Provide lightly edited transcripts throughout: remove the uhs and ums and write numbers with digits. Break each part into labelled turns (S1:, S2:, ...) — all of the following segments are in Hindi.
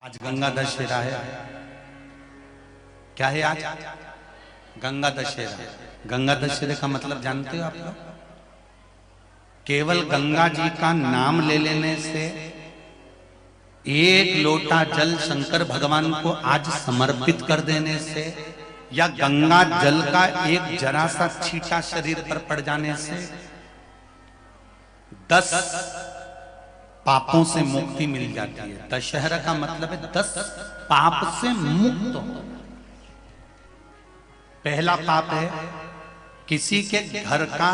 S1: आज गंगा दशहरा है। क्या है आज? गंगा दशहरा। गंगा दशहरे का मतलब जानते हो आप लोग? केवल गंगा जी का नाम ले लेने से, एक लोटा जल शंकर भगवान को आज समर्पित कर देने से, या गंगा जल का एक जरा सा छींटा शरीर पर पड़ जाने से 10 पापों से मुक्ति मिल जाती है। दशहरा का मतलब है 10 पाप से मुक्त हो। पहला पाप है किसी के घर का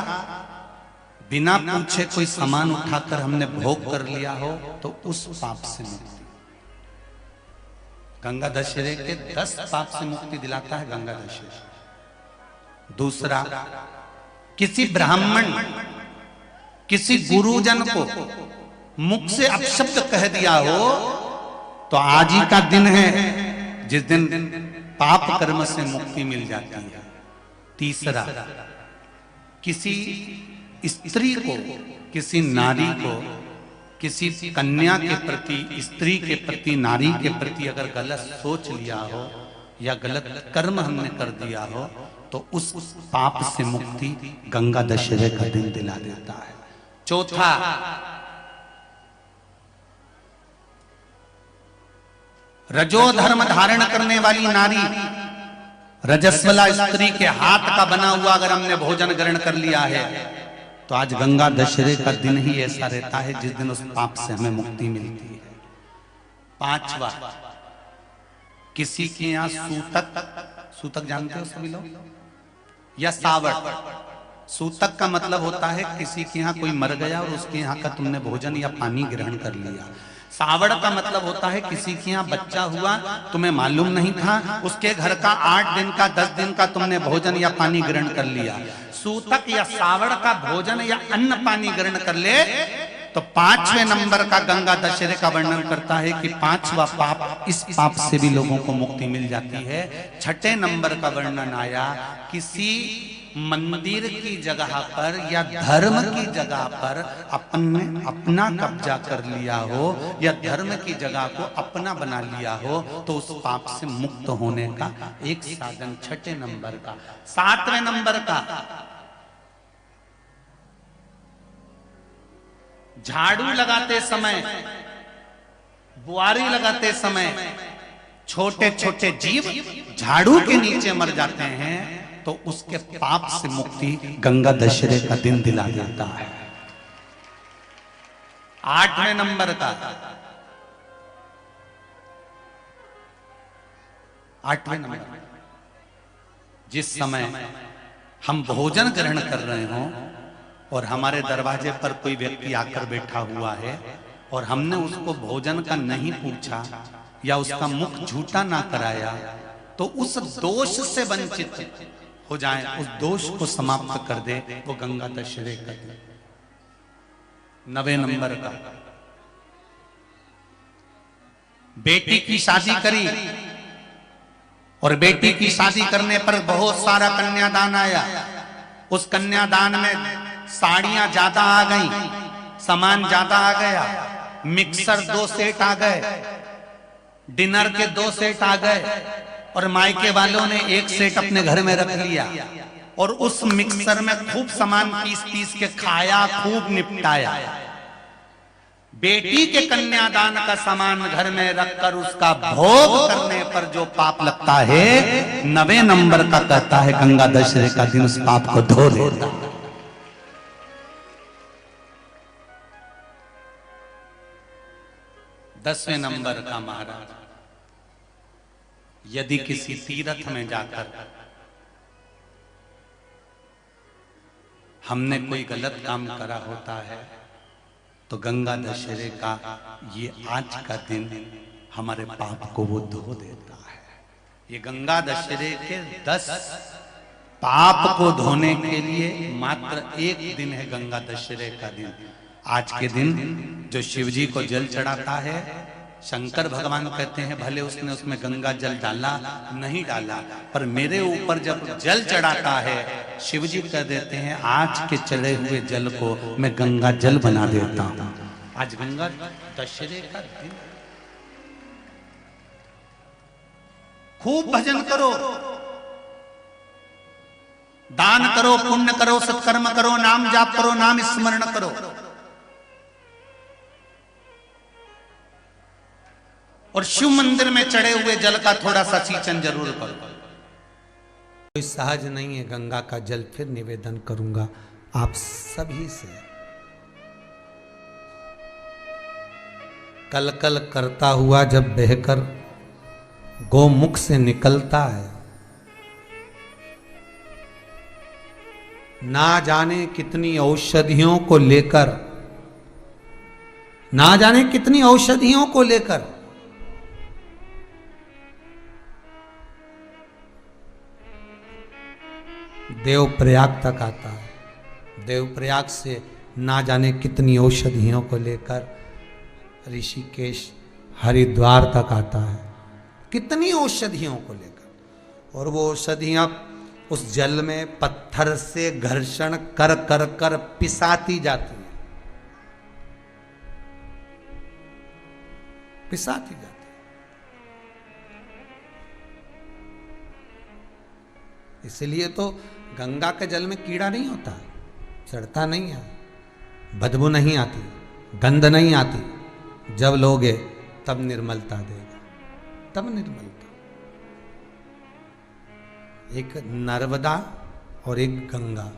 S1: बिना पूछे कोई सामान उठाकर हमने भोग कर लिया हो तो उस पाप से मुक्ति। गंगा दशहरे के 10 पाप से मुक्ति दिलाता है गंगा दशहरा। दूसरा, किसी ब्राह्मण किसी गुरुजन को मुख से अपशब्द कह दिया हो तो आज ही का दिन है जिस दिन पाप कर्म से मुक्ति मिल जाती है। तीसरा, किसी स्त्री को, किसी नारी को, किसी कन्या के प्रति, स्त्री के प्रति, नारी के प्रति अगर गलत सोच लिया हो या गलत कर्म हमने कर दिया हो तो उस पाप से मुक्ति गंगा दशहरे का दिन दिला देता है। चौथा, रजो धर्म धारण करने वाली नारी, रजस्वला स्त्री के हाथ का बना हुआ अगर हमने भोजन ग्रहण कर लिया है तो आज गंगा दशहरे का दिन ही ऐसा रहता है जिस दिन उस पाप से हमें मुक्ति मिलती है। पांचवा, किसी के यहां सूतक, सूतक जानते हो सभी लोग, या सावड़। सूतक का मतलब होता है किसी के यहाँ कोई मर गया और उसके यहाँ का तुमने भोजन या पानी ग्रहण कर लिया। सावड़ का मतलब होता है किसी के यहाँ बच्चा हुआ, तुम्हें मालूम नहीं था, उसके घर का 8 दिन का 10 दिन का तुमने भोजन या पानी ग्रहण कर लिया। सूतक या सावड़ का भोजन या अन्न पानी ग्रहण कर ले तो 5वें नंबर का गंगा दशहरे का वर्णन करता है कि 5वां पाप, इस पाप से भी लोगों को मुक्ति मिल जाती है। 6ठे नंबर का वर्णन आया, किसी मंदिर की जगह पर या धर्म की जगह पर अपना कब्जा कर लिया हो या धर्म की जगह को अपना बना लिया हो तो उस पाप से मुक्त होने का एक साधन 6ठे नंबर का। 7वें नंबर का, झाड़ू लगाते समय, बुआरी लगाते समय छोटे छोटे जीव झाड़ू के नीचे मर जाते हैं तो उसके पाप से मुक्ति गंगा दशहरे का दिन दिला देता है। 8वें नंबर का, 8वें नंबर, जिस समय हम भोजन ग्रहण कर रहे हों और हमारे दरवाजे पर कोई व्यक्ति आकर बैठा हुआ है और हमने उसको भोजन का नहीं पूछा या उसका मुख झूठा ना कराया तो उस दोष से वंचित हो जाए, उस दोष को समाप्त कर दे, वो गंगा दशहरे का दिन। 9वें नंबर का, बेटी की शादी करी और बेटी की शादी करने पर बहुत सारा कन्यादान आया। उस कन्यादान में साड़ियां ज्यादा आ गई, सामान ज्यादा आ गया, मिक्सर 2 सेट आ गए, डिनर के 2 सेट आ गए और मायके वालों ने 1 सेट अपने घर में रख लिया और उस मिक्सर में खूब सामान पीस पीस के खाया, खूब निपटाया। बेटी के कन्यादान का सामान घर में रखकर उसका भोग करने पर जो पाप लगता है 9वें नंबर का कहता है गंगा दशहरे का दिन उस पाप को धो देता है। 10वें नंबर का महाराज, यदि किसी तीर्थ में जाकर हमने कोई गलत काम करा होता है तो गंगा दशहरे का ये आज का दिन हमारे पाप को वो धो देता है। ये गंगा दशहरे के 10 पाप को धोने के लिए मात्र एक दिन है गंगा दशहरे का दिन। आज के दिन जो शिव जी को जल चढ़ाता है, शंकर भगवान कहते हैं भले उसने उसमें गंगा जल डाला नहीं डाला, पर मेरे ऊपर जब जल चढ़ाता है शिव जी कह देते हैं आज के चढ़े हुए जल को मैं गंगा जल बना देता हूं। आज गंगा दशहरे का दिन, खूब भजन करो, दान करो, पुण्य करो, सत्कर्म करो, नाम जाप करो, नाम स्मरण करो, और शिव मंदिर में चढ़े हुए जल का थोड़ा सा सिंचन जरूर करो। कोई सहज नहीं है गंगा का जल फिर निवेदन करूंगा आप सभी से। कल कल करता हुआ जब बहकर गोमुख से निकलता है, ना जाने कितनी औषधियों को लेकर, ना जाने कितनी औषधियों को लेकर देवप्रयाग तक आता है। देवप्रयाग से ना जाने कितनी औषधियों को लेकर ऋषिकेश हरिद्वार तक आता है, कितनी औषधियों को लेकर। और वो औषधियां उस जल में पत्थर से घर्षण कर कर कर पिसाती जाती है, पिसाती जाती है। इसलिए तो गंगा के जल में कीड़ा नहीं होता, चढ़ता नहीं है, बदबू नहीं आती, गंध नहीं आती। जब लोगे तब निर्मलता देगा, तब निर्मलता। एक नर्मदा और एक गंगा।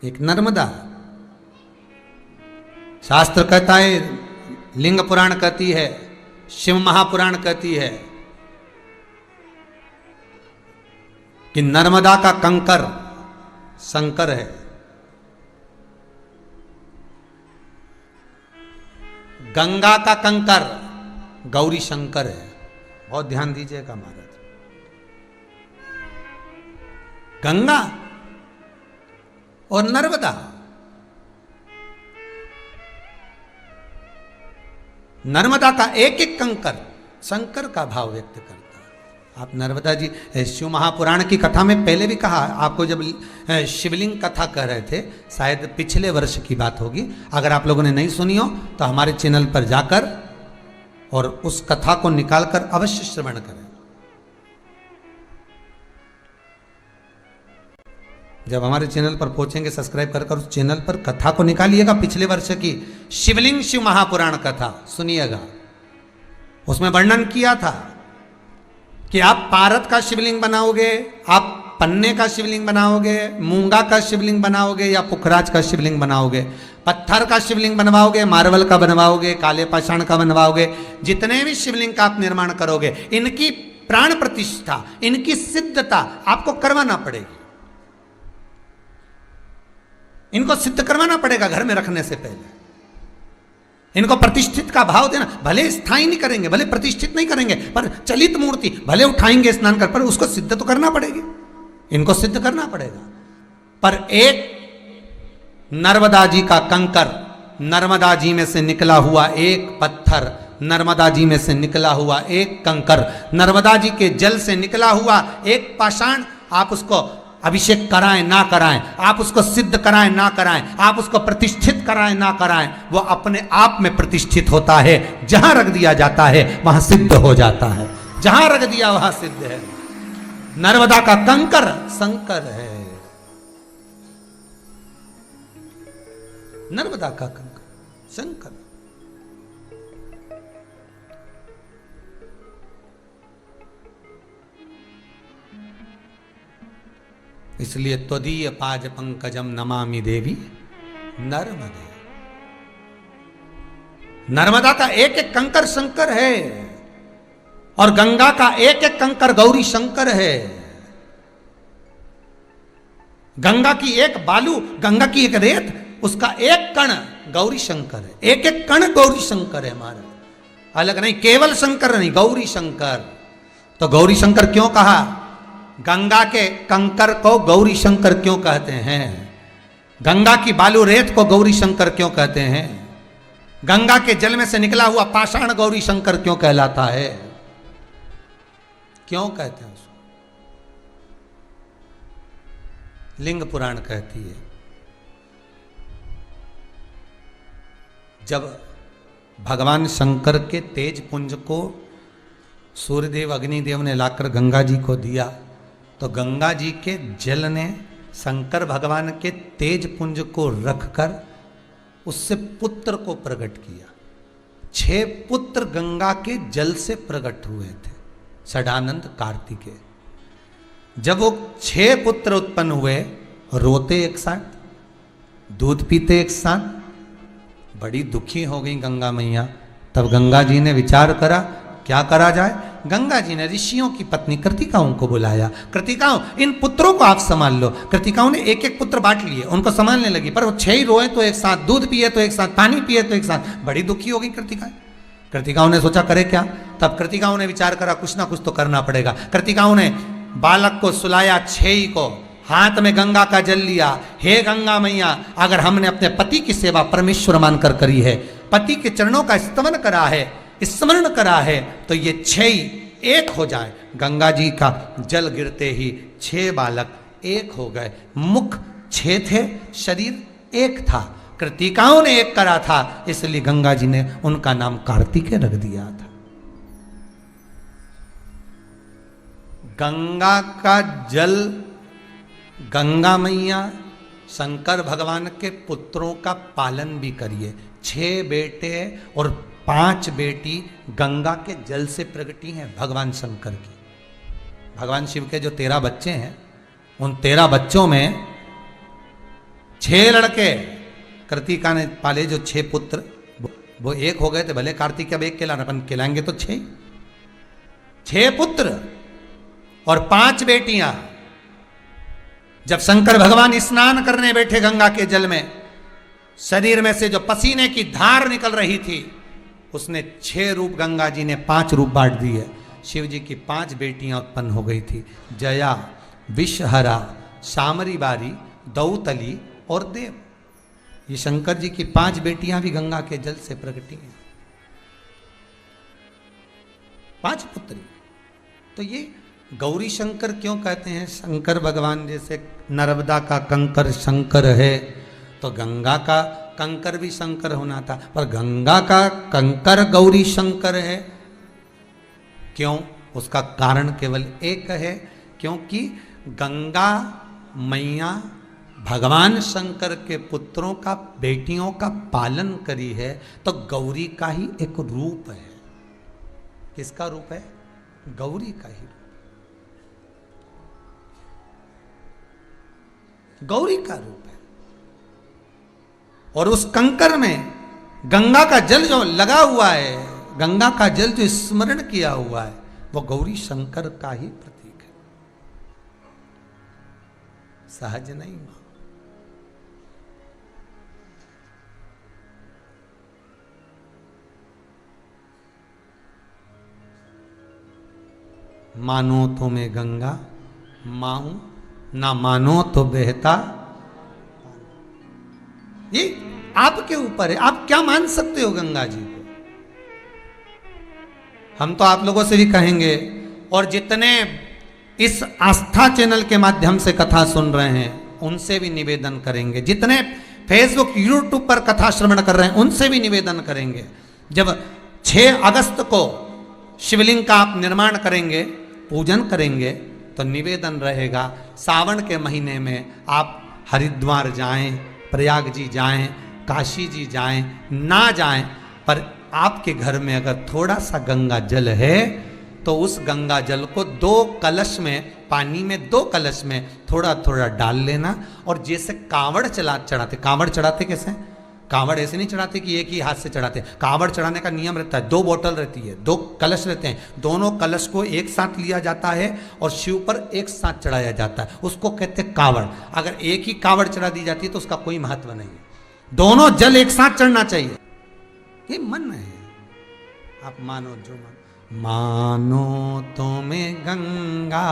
S1: एक नर्मदा, शास्त्र कहता है, लिंग पुराण कहती है, शिव महापुराण कहती है कि नर्मदा का कंकर शंकर है, गंगा का कंकर गौरी शंकर है। बहुत ध्यान दीजिएगा महाराज। गंगा और नर्मदा, नर्मदा का एक एक कंकर शंकर का भाव व्यक्त करता है। आप नर्मदा जी, शिव महापुराण की कथा में पहले भी कहा आपको, जब शिवलिंग कथा कह रहे थे, शायद पिछले वर्ष की बात होगी। अगर आप लोगों ने नहीं सुनी हो तो हमारे चैनल पर जाकर और उस कथा को निकालकर अवश्य श्रवण करें। जब हमारे चैनल पर पहुंचेंगे सब्सक्राइब कर उस चैनल पर कथा को निकालिएगा, पिछले वर्ष की शिवलिंग शिव महापुराण कथा सुनिएगा। उसमें वर्णन किया था कि आप पारद का शिवलिंग बनाओगे, आप पन्ने का शिवलिंग बनाओगे, मूंगा का शिवलिंग बनाओगे या पुखराज का शिवलिंग बनाओगे, पत्थर का शिवलिंग बनवाओगे, मार्बल का बनवाओगे, काले पाषाण का बनवाओगे, जितने भी शिवलिंग का आप निर्माण करोगे, इनकी प्राण प्रतिष्ठा, इनकी सिद्धता आपको करवाना पड़ेगी। इनको सिद्ध करवाना पड़ेगा घर में रखने से पहले। इनको प्रतिष्ठित का भाव देना। भले स्थायी नहीं करेंगे, भले प्रतिष्ठित नहीं करेंगे, पर चलित मूर्ति भले उठाएंगे स्नान कर, पर उसको सिद्ध तो करना पड़ेगी, इनको सिद्ध करना पड़ेगा। पर एक नर्मदा जी का कंकर, नर्मदा जी में से निकला हुआ एक पत्थर, नर्मदा जी में से निकला हुआ एक कंकर, नर्मदा जी के जल से निकला हुआ एक पाषाण, आप उसको अभिषेक कराएं ना कराएं, आप उसको सिद्ध कराएं ना कराएं, आप उसको प्रतिष्ठित कराएं ना कराएं, वो अपने आप में प्रतिष्ठित होता है। जहां रख दिया जाता है वहां सिद्ध हो जाता है, जहां रख दिया वहां सिद्ध है। नर्मदा का कंकर शंकर है, नर्मदा का कंकर शंकर। इसलिए त्वदीय पाज पंकजम नमामि देवी नर्मदे। नर्मदा का एक एक कंकर शंकर है और गंगा का एक एक कंकर गौरी शंकर है। गंगा की एक बालू, गंगा की एक रेत, उसका एक कण गौरी शंकर है, एक एक कण गौरी शंकर है हमारा, अलग नहीं, केवल शंकर नहीं, गौरी शंकर। तो गौरी शंकर क्यों कहा? गंगा के कंकर को गौरी शंकर क्यों कहते हैं? गंगा की बालू रेत को गौरी शंकर क्यों कहते हैं? गंगा के जल में से निकला हुआ पाषाण गौरी शंकर क्यों कहलाता है? क्यों कहते हैं उसको? लिंग पुराण कहती है, जब भगवान शंकर के तेज पुंज को सूर्यदेव अग्निदेव ने लाकर गंगा जी को दिया, तो गंगा जी के जल ने शंकर भगवान के तेज पुंज को रखकर उससे पुत्र को प्रकट किया। 6 पुत्र गंगा के जल से प्रकट हुए थे, षडानंद कार्तिकेय। जब वो 6 पुत्र उत्पन्न हुए, रोते एक साथ, दूध पीते एक साथ, बड़ी दुखी हो गई गंगा मैया। तब गंगा जी ने विचार करा क्या करा जाए। गंगा जी ने ऋषियों की पत्नी कृतिकाओं को बुलाया। कृतिकाओं, इन पुत्रों को आप संभाल लो। कृतिकाओं ने एक एक पुत्र बांट लिए, उनको संभालने लगी, पर वो 6 ही रोए तो एक साथ, दूध पिए तो एक साथ, पानी पिए तो एक साथ, बड़ी दुखी हो गई कृतिकाएं। कृतिकाओं ने सोचा करे क्या। तब कृतिकाओं ने विचार करा कुछ ना कुछ तो करना पड़ेगा। कृतिकाओं ने बालक को सुलाया 6 ही को, हाथ में गंगा का जल लिया। हे गंगा मैया, अगर हमने अपने पति की सेवा परमेश्वर मानकर करी है, पति के चरणों का स्तवन करा है, स्मरण करा है, तो ये 6 ही एक हो जाए। गंगा जी का जल गिरते ही 6 बालक एक हो गए। मुख 6 थे, शरीर एक था। कृतिकाओं ने एक करा था, इसलिए गंगा जी ने उनका नाम कार्तिकेय रख दिया था। गंगा का जल, गंगा मैया शंकर भगवान के पुत्रों का पालन भी करिए। 6 बेटे और 5 बेटी गंगा के जल से प्रगटी हैं भगवान शंकर की। भगवान शिव के जो 13 बच्चे हैं, उन 13 बच्चों में 6 लड़के कृतिका ने पाले, जो 6 पुत्र वो एक हो गए थे। भले कार्तिक अब एक कहलाना, अपन कहलाएंगे तो 6 पुत्र और 5 बेटियां। जब शंकर भगवान स्नान करने बैठे गंगा के जल में, शरीर में से जो पसीने की धार निकल रही थी, उसने 6 रूप, गंगा जी ने 5 रूप बांट दिए। शिव जी की 5 बेटियां उत्पन्न हो गई थी, जया, विषहरा, शामरी बारी, दौतली और देव। ये शंकर जी की 5 बेटियां भी गंगा के जल से प्रकटी हैं, 5 पुत्री। तो ये गौरी शंकर क्यों कहते हैं? शंकर भगवान जैसे नर्मदा का कंकर शंकर है, तो गंगा का कंकर भी शंकर होना था, पर गंगा का कंकर गौरी शंकर है। क्यों? उसका कारण केवल एक है, क्योंकि गंगा मैया भगवान शंकर के पुत्रों का, बेटियों का पालन करी है, तो गौरी का ही एक रूप है। किसका रूप है? गौरी का ही रूप, गौरी का रूप है। और उस कंकर में गंगा का जल जो लगा हुआ है, गंगा का जल जो स्मरण किया हुआ है, वो गौरी शंकर का ही प्रतीक है, सहज नहीं। मानो तो मैं गंगा माहूं, ना मानो तो बहता। ये आपके ऊपर है, आप क्या मान सकते हो गंगा जी को। हम तो आप लोगों से भी कहेंगे, और जितने इस आस्था चैनल के माध्यम से कथा सुन रहे हैं उनसे भी निवेदन करेंगे, जितने फेसबुक यूट्यूब पर कथा श्रवण कर रहे हैं उनसे भी निवेदन करेंगे, जब 6 अगस्त को शिवलिंग का आप निर्माण करेंगे, पूजन करेंगे, तो निवेदन रहेगा सावन के महीने में आप हरिद्वार जाएं, प्रयाग जी जाएं, काशी जी जाएं, ना जाएं, पर आपके घर में अगर थोड़ा सा गंगा जल है तो उस गंगा जल को 2 कलश में, पानी में 2 कलश में थोड़ा थोड़ा डाल लेना। और जैसे कांवड़ चढ़ाते, कांवड़ चढ़ाते कैसे? कांवड़ ऐसे नहीं चढ़ाते कि एक ही हाथ से चढ़ाते। कांवड़ चढ़ाने का नियम रहता है, 2 बोतल रहती है, 2 कलश रहते हैं, दोनों कलश को एक साथ लिया जाता है और शिव पर एक साथ चढ़ाया जाता है, उसको कहते हैं कांवड़। अगर एक ही कांवड़ चढ़ा दी जाती है तो उसका कोई महत्व नहीं है, दोनों जल एक साथ चढ़ना चाहिए। ये मन है, आप मानो जो मानो तो मैं गंगा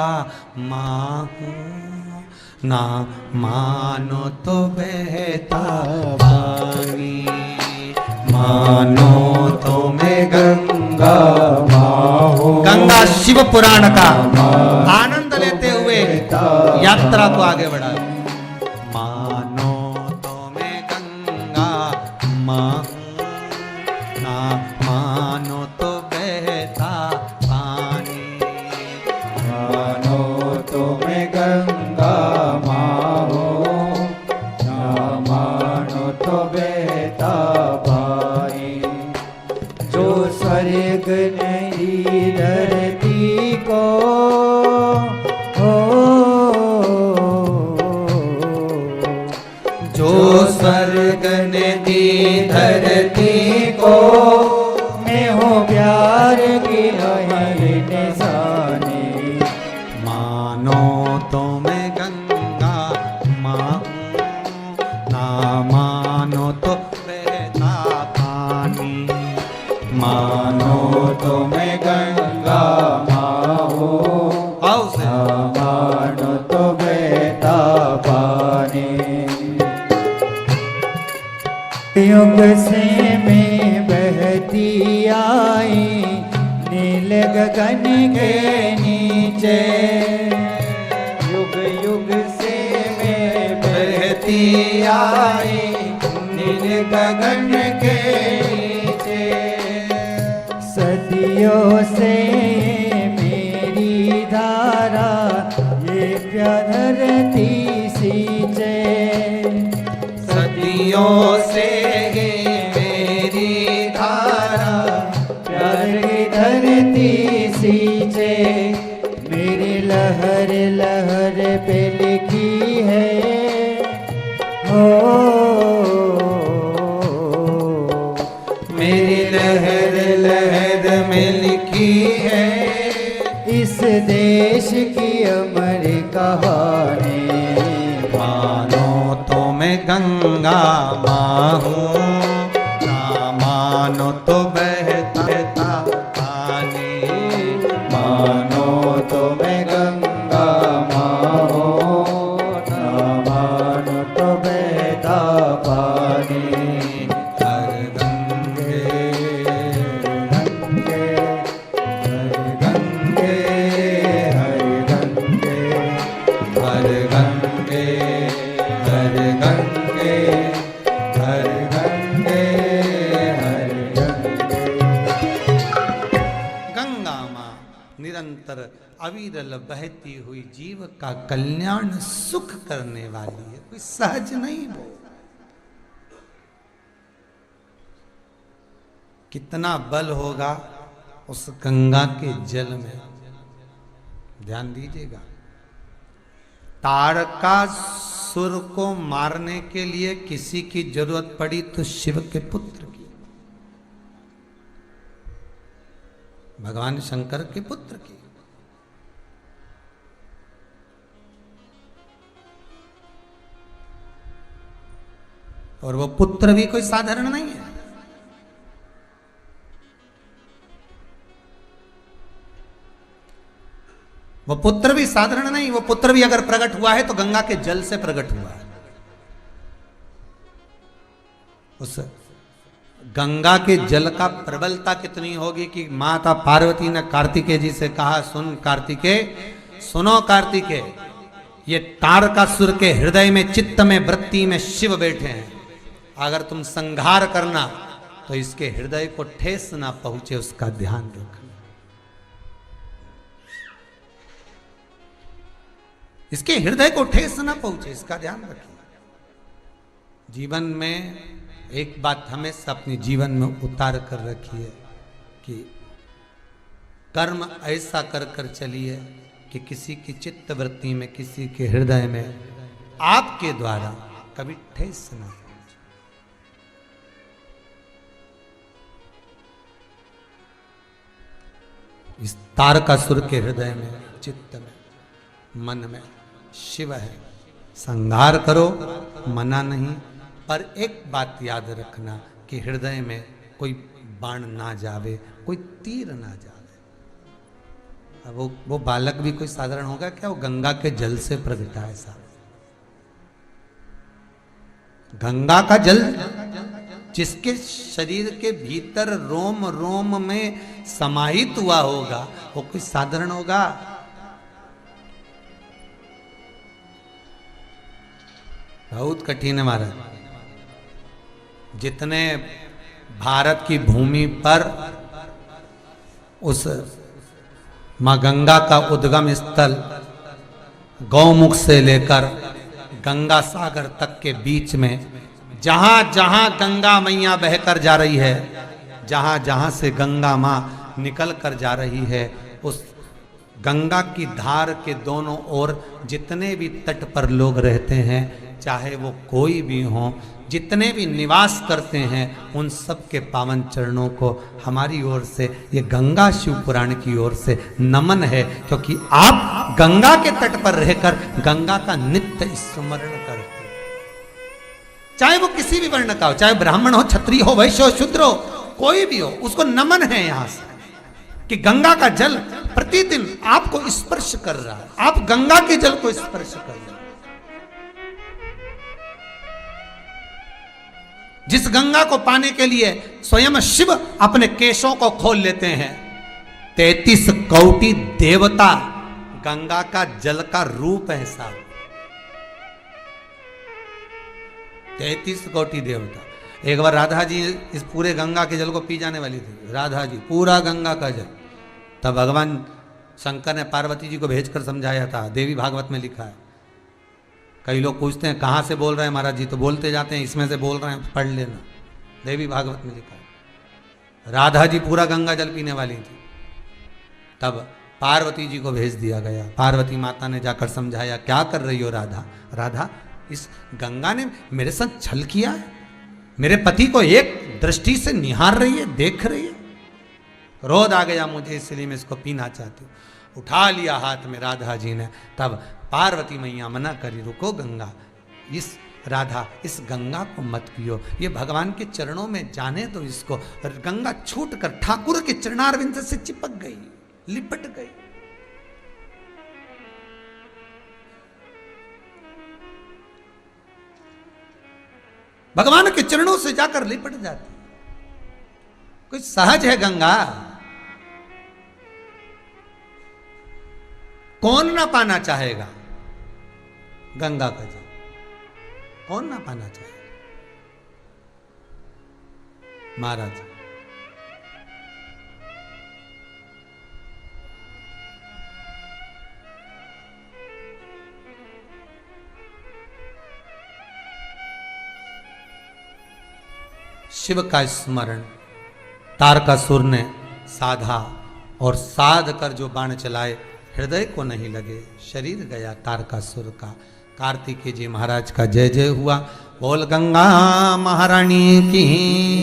S1: माहूं, ना मानो तो बहता पानी, मानो तो मैं गंगा माहूं। गंगा शिव पुराण का आनंद लेते हुए यात्रा को आगे बढ़ा। मानो तो मैं गंगा माहूं, ना मानो तो बहता पानी।
S2: स्वर्ग नहीं धरती को हो, जो स्वर्ग ने दी धरती को, मैं हूँ प्यार की निशानी।
S1: मानो तो मैं गंगा माँ ना मानो तो बहता पानी।
S2: मानो तो मैं गंगा माँ हूँ, ना मानो तो बहता पानी। युग से मैं बहती आई नील गगन के नीचे, युग युग से मैं बहती आई नील गगन के नीचे। सदियों से मेरी धारा ये प्यार धरती सींचे, सदियों से मेरी धारा प्यार की धरती सींचे। मेरी लहर लहर पे लिखी है हो, मेरी लहर लहर में लिखी है इस देश की अमर कहानी।
S1: मानो तो मैं गंगा माँ हूँ, ना मानो तो बहता पानी।
S2: मानो तो मैं गंगा माँ हूँ, ना मानो तो बहता पानी।
S1: हर गंगे
S2: गंगे हर गंगे हर गंगे
S1: हर गंगे
S2: हर गंगे हर गंगे।
S1: गंगा माँ निरंतर अविरल बहती हुई जीव का कल्याण सुख करने वाली है, कोई सहज नहीं वो। कितना बल होगा उस गंगा के जल में, ध्यान दीजिएगा। तारकासुर को मारने के लिए किसी की जरूरत पड़ी तो शिव के पुत्र की, भगवान शंकर के पुत्र की। और वो पुत्र भी कोई साधारण नहीं है। वो पुत्र भी साधारण नहीं, वो पुत्र भी अगर प्रकट हुआ है तो गंगा के जल से प्रकट हुआ है। उस गंगा के जल का प्रबलता कितनी होगी कि माता पार्वती ने कार्तिकेय जी से कहा, सुन कार्तिकेय, सुनो कार्तिकेय, ये तारकासुर के हृदय में, चित्त में, वृत्ति में शिव बैठे हैं। अगर तुम संहार करना तो इसके हृदय को ठेस ना पहुंचे, उसका ध्यान रखना। इसके हृदय को ठेस ना पहुंचे, इसका ध्यान रखिए। जीवन में एक बात हमेशा अपने जीवन में उतार कर रखिए कि कर्म ऐसा कर कर चलिए कि किसी की चित्त वृत्ति में, किसी के हृदय में आपके द्वारा कभी ठेस ना पहुंचे। इस तारकासुर के हृदय में, चित्त में, मन में शिव है। संहार करो, मना नहीं, पर एक बात याद रखना कि हृदय में कोई बाण ना जावे, कोई तीर ना जावे। अब वो बालक भी कोई साधारण होगा क्या? वो गंगा के जल से प्रगटा है साहब। गंगा का जल जिसके शरीर के भीतर रोम रोम में समाहित हुआ होगा, वो कोई साधारण होगा? बहुत कठिन है महाराज। जितने भारत की भूमि पर उस मां गंगा का उद्गम स्थल गौमुख से लेकर गंगा सागर तक के बीच में जहां जहां गंगा मैया बहकर जा रही है, जहां जहां से गंगा माँ निकल कर जा रही है, उस गंगा की धार के दोनों ओर जितने भी तट पर लोग रहते हैं, चाहे वो कोई भी हो, जितने भी निवास करते हैं, उन सब के पावन चरणों को हमारी ओर से, ये गंगा शिव पुराण की ओर से नमन है, क्योंकि आप गंगा के तट पर रहकर गंगा का नित्य स्मरण करते हैं। चाहे वो किसी भी वर्ण का हो, चाहे ब्राह्मण हो, क्षत्रिय हो, वैश्य हो, शूद्र हो, कोई भी हो, उसको नमन है यहां से कि गंगा का जल प्रतिदिन आपको स्पर्श कर रहा है, आप गंगा के जल को स्पर्श कर रहे हैं। जिस गंगा को पाने के लिए स्वयं शिव अपने केशों को खोल लेते हैं, 33 कोटि देवता गंगा का जल का रूप है साहब। 33 कोटि देवता। एक बार राधा जी इस पूरे गंगा के जल को पी जाने वाली थी, राधा जी पूरा गंगा का जल। तब भगवान शंकर ने पार्वती जी को भेजकर समझाया था, देवी भागवत में लिखा है। कई लोग पूछते हैं कहाँ से बोल रहे हैं महाराज जी, तो बोलते जाते हैं इसमें से बोल रहे हैं, पढ़ लेना, देवी भागवत में लिखा है। राधा जी पूरा गंगा जल पीने वाली थी, तब पार्वती जी को भेज दिया गया। पार्वती माता ने जाकर समझाया, क्या कर रही हो राधा, राधा इस गंगा ने मेरे साथ छल किया है, मेरे पति को एक दृष्टि से निहार रही है, देख रही है, क्रोध आ गया मुझे, इसलिए मैं इसको पीना चाहती हूँ। उठा लिया हाथ में राधा जी ने। तब पार्वती मैया मना करी, रुको गंगा, इस राधा इस गंगा को मत पियो, ये भगवान के चरणों में जाने दो इसको। गंगा छूट कर ठाकुर के चरणारविंद से चिपक गई, लिपट गई। भगवान के चरणों से जाकर लिपट जाती। कोई सहज है गंगा, कौन ना पाना चाहेगा गंगा का जल, कौन ना पाना चाहेगा। महाराज शिव का स्मरण तारकासुर ने साधा, और साध कर जो बाण चलाए हृदय को नहीं लगे, शरीर गया तारकासुर का। कार्तिकेय जी महाराज का जय जय हुआ। बोल गंगा महारानी की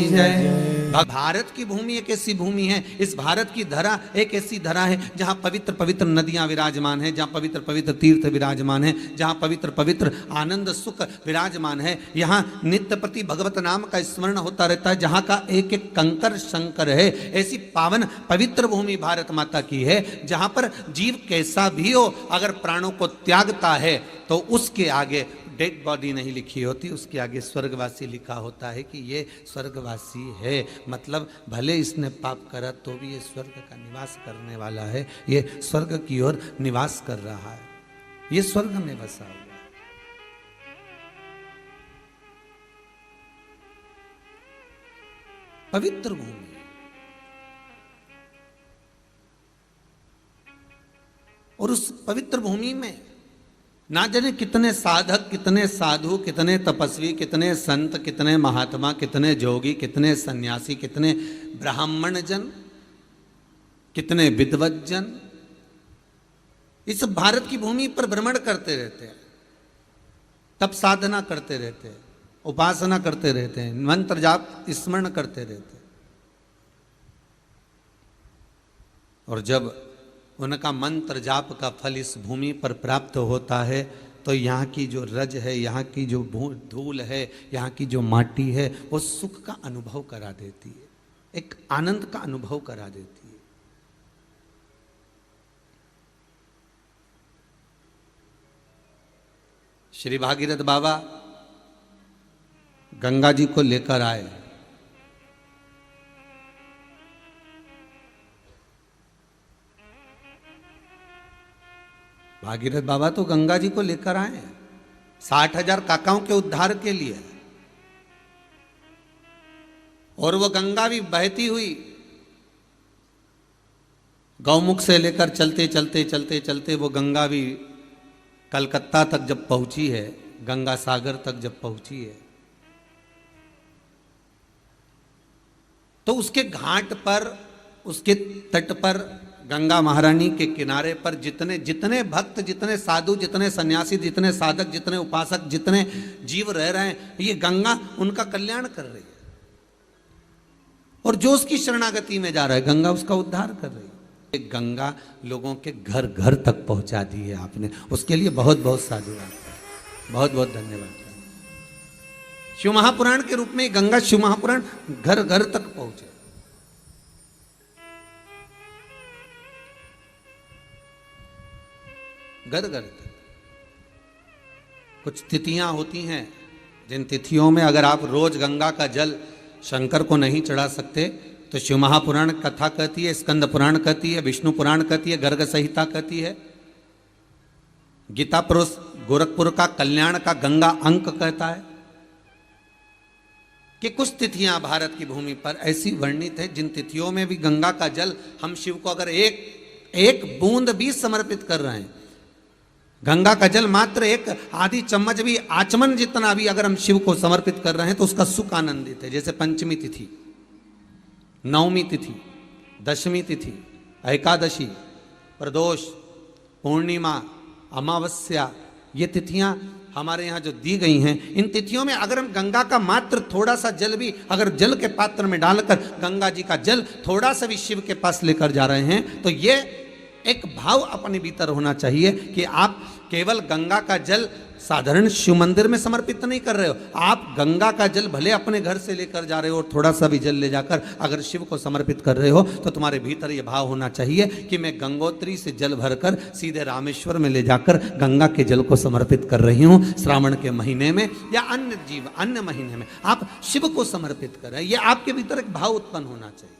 S1: जय। भारत की भूमि एक ऐसी भूमि है, इस भारत की धरा एक ऐसी धरा है जहाँ पवित्र पवित्र नदियाँ विराजमान है, जहाँ पवित्र पवित्र तीर्थ विराजमान है, जहाँ पवित्र पवित्र आनंद सुख विराजमान है। यहाँ नित्य प्रति भगवत नाम का स्मरण होता रहता है, जहाँ का एक एक कंकर शंकर है। ऐसी पावन पवित्र भूमि भारत माता की है, जहाँ पर जीव कैसा भी हो, अगर प्राणों को त्यागता है तो उसके आगे डेड बॉडी नहीं लिखी होती, उसके आगे स्वर्गवासी लिखा होता है कि ये स्वर्गवासी है। मतलब भले इसने पाप करा तो भी ये स्वर्ग का निवास करने वाला है, ये स्वर्ग की ओर निवास कर रहा है, ये स्वर्ग में बसा हुआ है। पवित्र भूमि, और उस पवित्र भूमि में ना जाने कितने साधक, कितने साधु, कितने तपस्वी, कितने संत, कितने महात्मा, कितने जोगी, कितने सन्यासी, कितने ब्राह्मण जन, कितने विद्वत जन इस भारत की भूमि पर भ्रमण करते रहते हैं, तप साधना करते रहते हैं, उपासना करते रहते हैं, मंत्र जाप स्मरण करते रहते हैं। और जब उनका मंत्र जाप का फल इस भूमि पर प्राप्त होता है तो यहाँ की जो रज है, यहाँ की जो धूल है, यहाँ की जो माटी है, वो सुख का अनुभव करा देती है, एक आनंद का अनुभव करा देती है। श्री भागीरथ बाबा गंगा जी को लेकर आए। भागीरथ बाबा तो गंगा जी को लेकर आए 60,000 काकाओं के उद्धार के लिए, और वो गंगा भी बहती हुई गौमुख से लेकर चलते चलते चलते चलते वो गंगा भी कलकत्ता तक जब पहुंची है, गंगा सागर तक जब पहुंची है, तो उसके घाट पर, उसके तट पर, गंगा महारानी के किनारे पर जितने जितने भक्त, जितने साधु, जितने सन्यासी, जितने साधक, जितने उपासक, जितने जीव रह रहे हैं, ये गंगा उनका कल्याण कर रही है। और जो उसकी शरणागति में जा रहा है, गंगा उसका उद्धार कर रही है। गंगा लोगों के घर घर तक पहुंचा दी है आपने, उसके लिए बहुत बहुत साधुवाद, बहुत बहुत धन्यवाद। शिव महापुराण के रूप में गंगा, शिव महापुराण घर घर तक पहुंचे। घर घर तक। कुछ तिथियां होती हैं, जिन तिथियों में अगर आप रोज गंगा का जल शंकर को नहीं चढ़ा सकते, तो शिव महापुराण कथा कहती है, स्कंद पुराण कहती है, विष्णु पुराण कहती है, गर्ग संहिता कहती है, गीता पुरुष गोरखपुर का कल्याण का गंगा अंक कहता है कि कुछ तिथियां भारत की भूमि पर ऐसी वर्णित है जिन तिथियों में भी गंगा का जल हम शिव को अगर एक बूंद भी समर्पित कर रहे हैं, गंगा का जल मात्र एक आधी चम्मच भी, आचमन जितना भी अगर हम शिव को समर्पित कर रहे हैं, तो उसका सुख आनंदित है। जैसे पंचमी तिथि, नवमी तिथि, दशमी तिथि, एकादशी, प्रदोष, पूर्णिमा, अमावस्या, ये तिथियां हमारे यहाँ जो दी गई हैं, इन तिथियों में अगर हम गंगा का मात्र थोड़ा सा जल भी अगर जल के पात्र में डालकर गंगा जी का जल थोड़ा सा भी शिव के पास लेकर जा रहे हैं, तो ये एक भाव अपने भीतर होना चाहिए कि आप केवल गंगा का जल साधारण शिव मंदिर में समर्पित नहीं कर रहे हो, आप गंगा का जल भले अपने घर से लेकर जा रहे हो और थोड़ा सा भी जल ले जाकर अगर शिव को समर्पित कर रहे हो, तो तुम्हारे भीतर ये भाव होना चाहिए कि मैं गंगोत्री से जल भरकर सीधे रामेश्वर में ले जाकर गंगा के जल को समर्पित कर रही हूँ। श्रावण के महीने में या अन्य महीने में आप शिव को समर्पित कर रहे हैं, ये आपके भीतर एक भाव उत्पन्न होना चाहिए।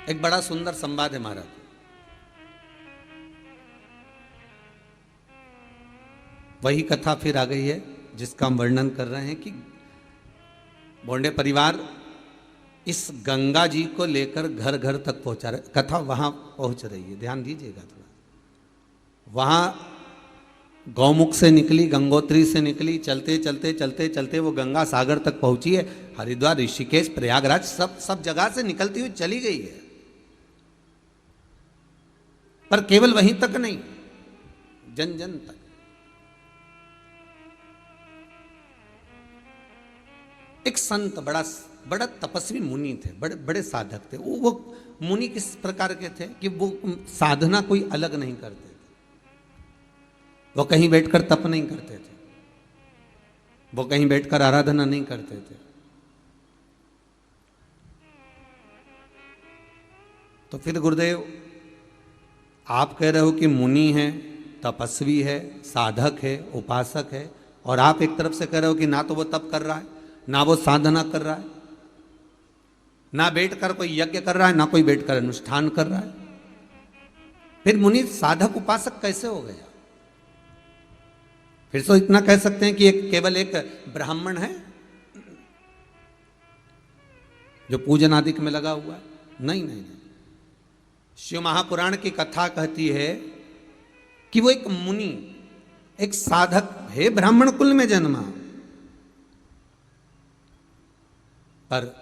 S1: एक बड़ा सुंदर संवाद है महाराज। वही कथा फिर आ गई है जिसका हम वर्णन कर रहे हैं कि बोंडे परिवार इस गंगा जी को लेकर घर घर तक पहुंचा रहे, कथा वहां पहुंच रही है, ध्यान दीजिएगा थोड़ा। वहां गौमुख से निकली, गंगोत्री से निकली, चलते चलते चलते चलते वो गंगा सागर तक पहुंची है। हरिद्वार, ऋषिकेश, प्रयागराज सब जगह से निकलती हुई चली गई है, पर केवल वहीं तक नहीं, जन जन तक। एक संत, बड़ा तपस्वी मुनि थे, बड़े बड़े साधक थे। वो मुनि किस प्रकार के थे कि वो साधना कोई अलग नहीं करते थे, वो कहीं बैठकर तप नहीं करते थे, वो कहीं बैठकर आराधना नहीं करते थे। तो फिर गुरुदेव आप कह रहे हो कि मुनि है, तपस्वी है, साधक है, उपासक है, और आप एक तरफ से कह रहे हो कि ना तो वो तप कर रहा है, ना वो साधना कर रहा है, ना बैठकर कोई यज्ञ कर रहा है, ना कोई बैठकर अनुष्ठान कर रहा है, फिर मुनि साधक उपासक कैसे हो गया? फिर तो इतना कह सकते हैं कि केवल एक ब्राह्मण है जो पूजन आदि में लगा हुआ है। नहीं नहीं नहीं, शिव महापुराण की कथा कहती है कि वो एक मुनि, एक साधक है, ब्राह्मण कुल में जन्मा, पर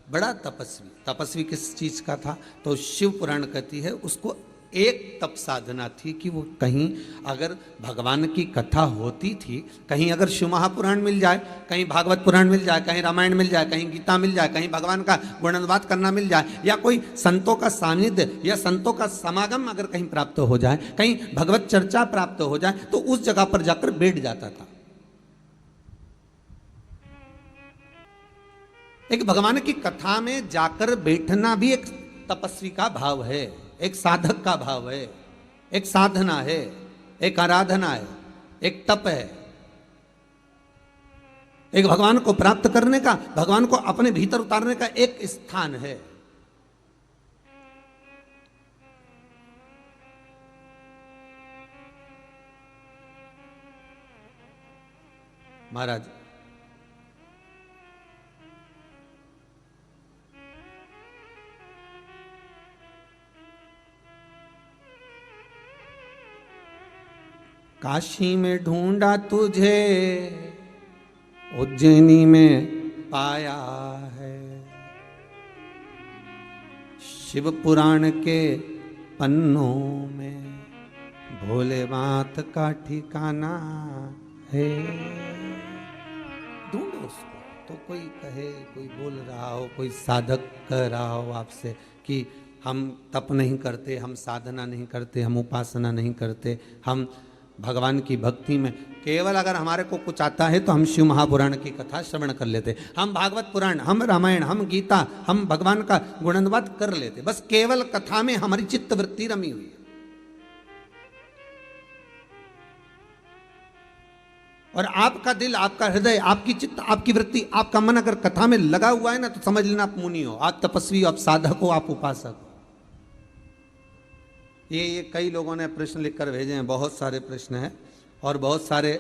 S1: बड़ा तपस्वी किस चीज का था? तो शिव पुराण कहती है उसको एक तप साधना थी कि वो कहीं अगर भगवान की कथा होती थी, कहीं अगर शिव महापुराण मिल जाए, कहीं भागवत पुराण मिल जाए, कहीं रामायण मिल जाए, कहीं गीता मिल जाए, कहीं भगवान का गुणगान करना मिल जाए, या कोई संतों का सानिध्य या संतों का समागम अगर कहीं प्राप्त हो जाए, कहीं भगवत चर्चा प्राप्त हो जाए, तो उस जगह पर जाकर बैठ जाता था। एक भगवान की कथा में जाकर बैठना भी एक तपस्वी का भाव है, एक साधक का भाव है, एक साधना है, एक आराधना है, एक तप है, एक भगवान को प्राप्त करने का, भगवान को अपने भीतर उतारने का एक स्थान है। महाराज काशी में ढूंढा तुझे, उज्जैनी में पाया है। शिव पुराण के पन्नों में भोले बात का ठिकाना है। ढूंढो उसको। तो कोई कहे, कोई बोल रहा हो, कोई साधक कह रहा हो आपसे कि हम तप नहीं करते, हम साधना नहीं करते, हम उपासना नहीं करते, हम भगवान की भक्ति में, केवल अगर हमारे को कुछ आता है तो हम शिव महापुराण की कथा श्रवण कर लेते, हम भागवत पुराण, हम रामायण, हम गीता, हम भगवान का गुणानुवाद कर लेते, बस केवल कथा में हमारी चित्त वृत्ति रमी हुई है। और आपका दिल, आपका हृदय, आपकी चित्त, आपकी वृत्ति, आपका मन अगर कथा में लगा हुआ है ना, तो समझ लेना आप मुनि हो, आप तपस्वी हो, आप साधक हो, आप उपासक हो। ये कई लोगों ने प्रश्न लिखकर भेजे हैं, बहुत सारे प्रश्न हैं और बहुत सारे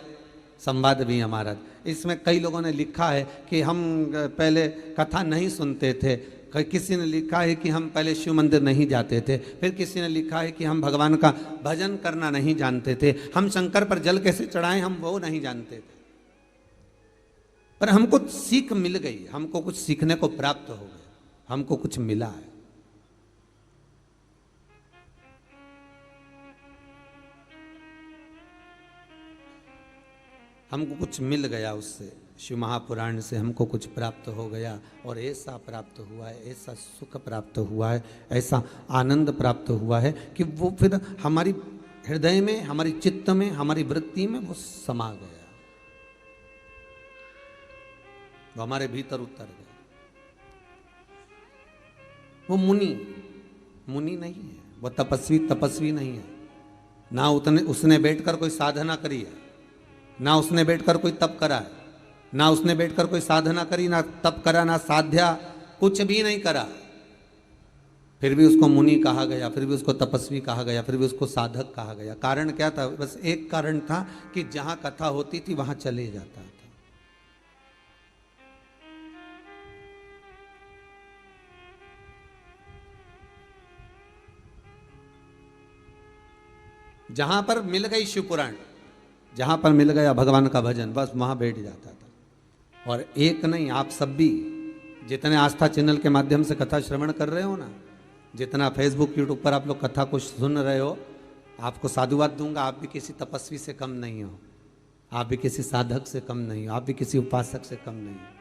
S1: संवाद भी हैं महाराज। इसमें कई लोगों ने लिखा है कि हम पहले कथा नहीं सुनते थे, किसी ने लिखा है कि हम पहले शिव मंदिर नहीं जाते थे, फिर किसी ने लिखा है कि हम भगवान का भजन करना नहीं जानते थे, हम शंकर पर जल कैसे चढ़ाएं हम वो नहीं जानते थे। पर हमको सीख मिल गई, हमको कुछ सीखने को प्राप्त हो गया, हमको कुछ मिला है। हमको कुछ मिल गया उससे, शिव महापुराण से हमको कुछ प्राप्त हो गया और ऐसा प्राप्त हुआ है, ऐसा सुख प्राप्त हुआ है, ऐसा आनंद प्राप्त हुआ है कि वो फिर हमारी हृदय में, हमारी चित्त में, हमारी वृत्ति में वो समा गया, वो हमारे भीतर उतर गया। वो मुनि नहीं है, वो तपस्वी नहीं है। ना उसने बैठकर कोई साधना करी है, ना उसने बैठकर कोई तप करा है, ना उसने बैठकर कोई साधना करी, ना तप करा, ना साध्या, कुछ भी नहीं करा, फिर भी उसको मुनि कहा गया, फिर भी उसको तपस्वी कहा गया, फिर भी उसको साधक कहा गया। कारण क्या था? बस एक कारण था कि जहां कथा होती थी वहां चले जाता था। जहां पर मिल गई शिव पुराण, जहां पर मिल गया भगवान का भजन, बस वहां बैठ जाता था। और एक नहीं, आप सब भी जितने आस्था चैनल के माध्यम से कथा श्रवण कर रहे हो ना, जितना फेसबुक यूट्यूब पर आप लोग कथा को सुन रहे हो, आपको साधुवाद दूंगा, आप भी किसी तपस्वी से कम नहीं हो, आप भी किसी साधक से कम नहीं हो, आप भी किसी उपासक से कम नहीं हो।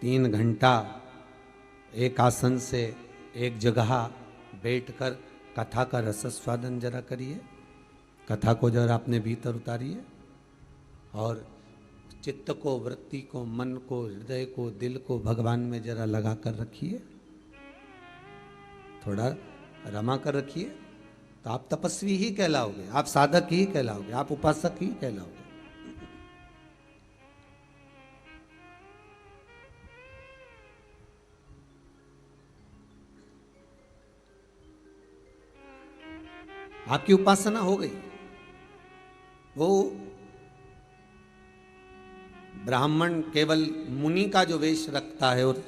S1: तीन घंटा एक आसन से एक जगह बैठकर कथा का रसस्वादन जरा करिए, कथा को जरा अपने भीतर उतारिए और चित्त को, वृत्ति को, मन को, हृदय को, दिल को भगवान में जरा लगा कर रखिए, थोड़ा रमा कर रखिए, तो आप तपस्वी ही कहलाओगे, आप साधक ही कहलाओगे, आप उपासक ही कहलाओगे। आपकी उपासना हो गई। वो ब्राह्मण केवल मुनि का जो वेश रखता है और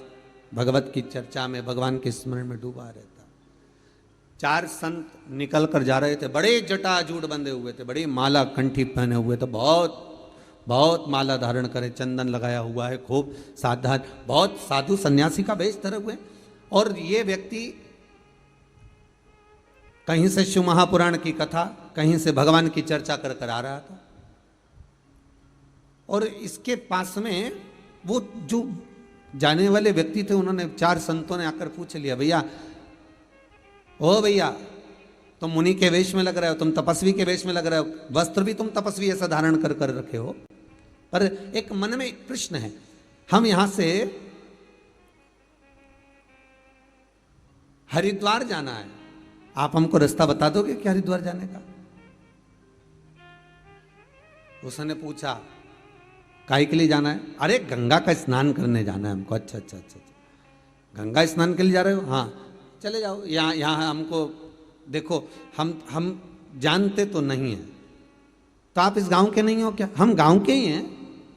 S1: भगवत की चर्चा में, भगवान के स्मरण में डूबा रहता। चार संत निकल कर जा रहे थे, बड़े जटाजूट बंधे हुए थे, बड़ी माला कंठी पहने हुए थे, बहुत माला धारण करे, चंदन लगाया हुआ है, खूब सावधान, बहुत साधु सन्यासी का वेश धरे हुए। और ये व्यक्ति कहीं से शिव महापुराण की कथा, कहीं से भगवान की चर्चा कर कर आ रहा था। और इसके पास में वो जो जाने वाले व्यक्ति थे, उन्होंने, चार संतों ने आकर पूछ लिया, भैया, ओ भैया, तुम मुनि के वेश में लग रहे हो, तुम तपस्वी के वेश में लग रहे हो, वस्त्र भी तुम तपस्वी ऐसा धारण कर कर रखे हो, पर एक मन में एक प्रश्न है, हम यहां से हरिद्वार जाना है, आप हमको रास्ता बता दोगे क्या हरिद्वार जाने का? उसने पूछा, काहे के लिए जाना है? अरे गंगा का स्नान करने जाना है हमको। अच्छा अच्छा अच्छा, गंगा स्नान के लिए जा रहे हो? हाँ, चले जाओ, यहाँ हमको देखो, हम जानते तो नहीं हैं, तो आप इस गांव के नहीं हो क्या? हम गांव के ही हैं,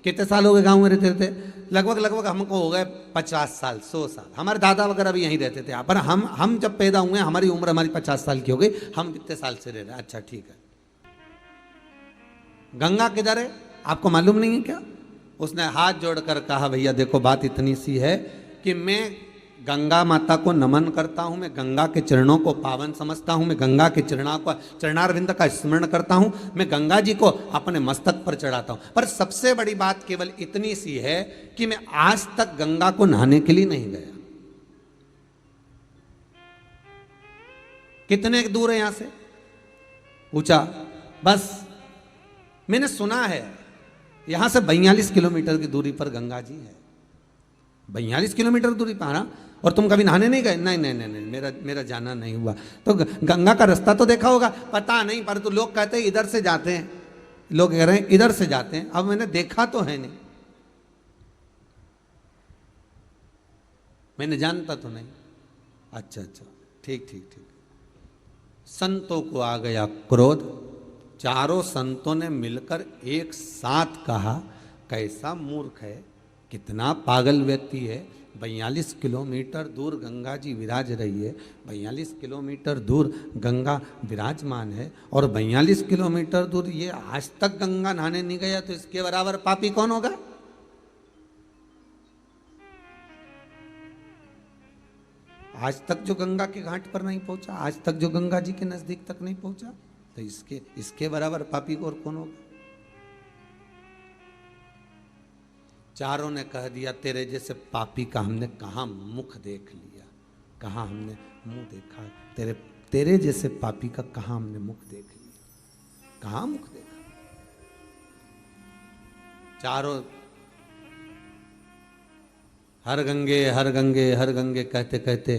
S1: कितने साल हो गए गांव में रहते रहते? लगभग हमको हो गए 50 साल 100 साल। हमारे दादा वगैरह भी यहीं रहते थे, पर हम जब पैदा हुए हमारी उम्र हमारी 50 साल की हो गई, हम कितने साल से रह रहे हैं? अच्छा ठीक है। गंगा किधर है आपको मालूम नहीं है क्या? उसने हाथ जोड़कर कहा भैया देखो बात इतनी सी है कि मैं गंगा माता को नमन करता हूं, मैं गंगा के चरणों को पावन समझता हूं, मैं गंगा के चरणारविंद का स्मरण करता हूं, मैं गंगा जी को अपने मस्तक पर चढ़ाता हूं। पर सबसे बड़ी बात केवल इतनी सी है कि मैं आज तक गंगा को नहाने के लिए नहीं गया। कितने दूर है यहां से? पूछा, बस मैंने सुना है यहां से 42 किलोमीटर की दूरी पर गंगा जी है। 42 किलोमीटर दूरी पर आना, और तुम कभी नहाने नहीं गए? नहीं नहीं नहीं, नहीं मेरा जाना नहीं हुआ। तो गंगा का रास्ता तो देखा होगा? पता नहीं, पर तो लोग कहते हैं इधर से जाते हैं, लोग कह रहे हैं इधर से जाते हैं। अब मैंने देखा तो है नहीं, मैंने जानता तो नहीं। अच्छा अच्छा, ठीक ठीक ठीक। संतों को आ गया क्रोध, चारों संतों ने मिलकर एक साथ कहा कैसा मूर्ख है, कितना पागल व्यक्ति है। 42 किलोमीटर दूर गंगा जी विराज रही है, 42 किलोमीटर दूर गंगा विराजमान है, और 42 किलोमीटर दूर ये आज तक गंगा नहाने नहीं गया, तो इसके बराबर पापी कौन होगा? आज तक जो गंगा के घाट पर नहीं पहुंचा, आज तक जो गंगा जी के नजदीक तक नहीं पहुंचा, तो इसके बराबर पापी को और कौन होगा? चारों ने कह दिया तेरे जैसे पापी का हमने कहां मुख देख लिया, कहां हमने मुंह देखा, तेरे जैसे पापी का कहां हमने मुख देख लिया, कहां मुख देखा। चारों हर गंगे हर गंगे हर गंगे कहते कहते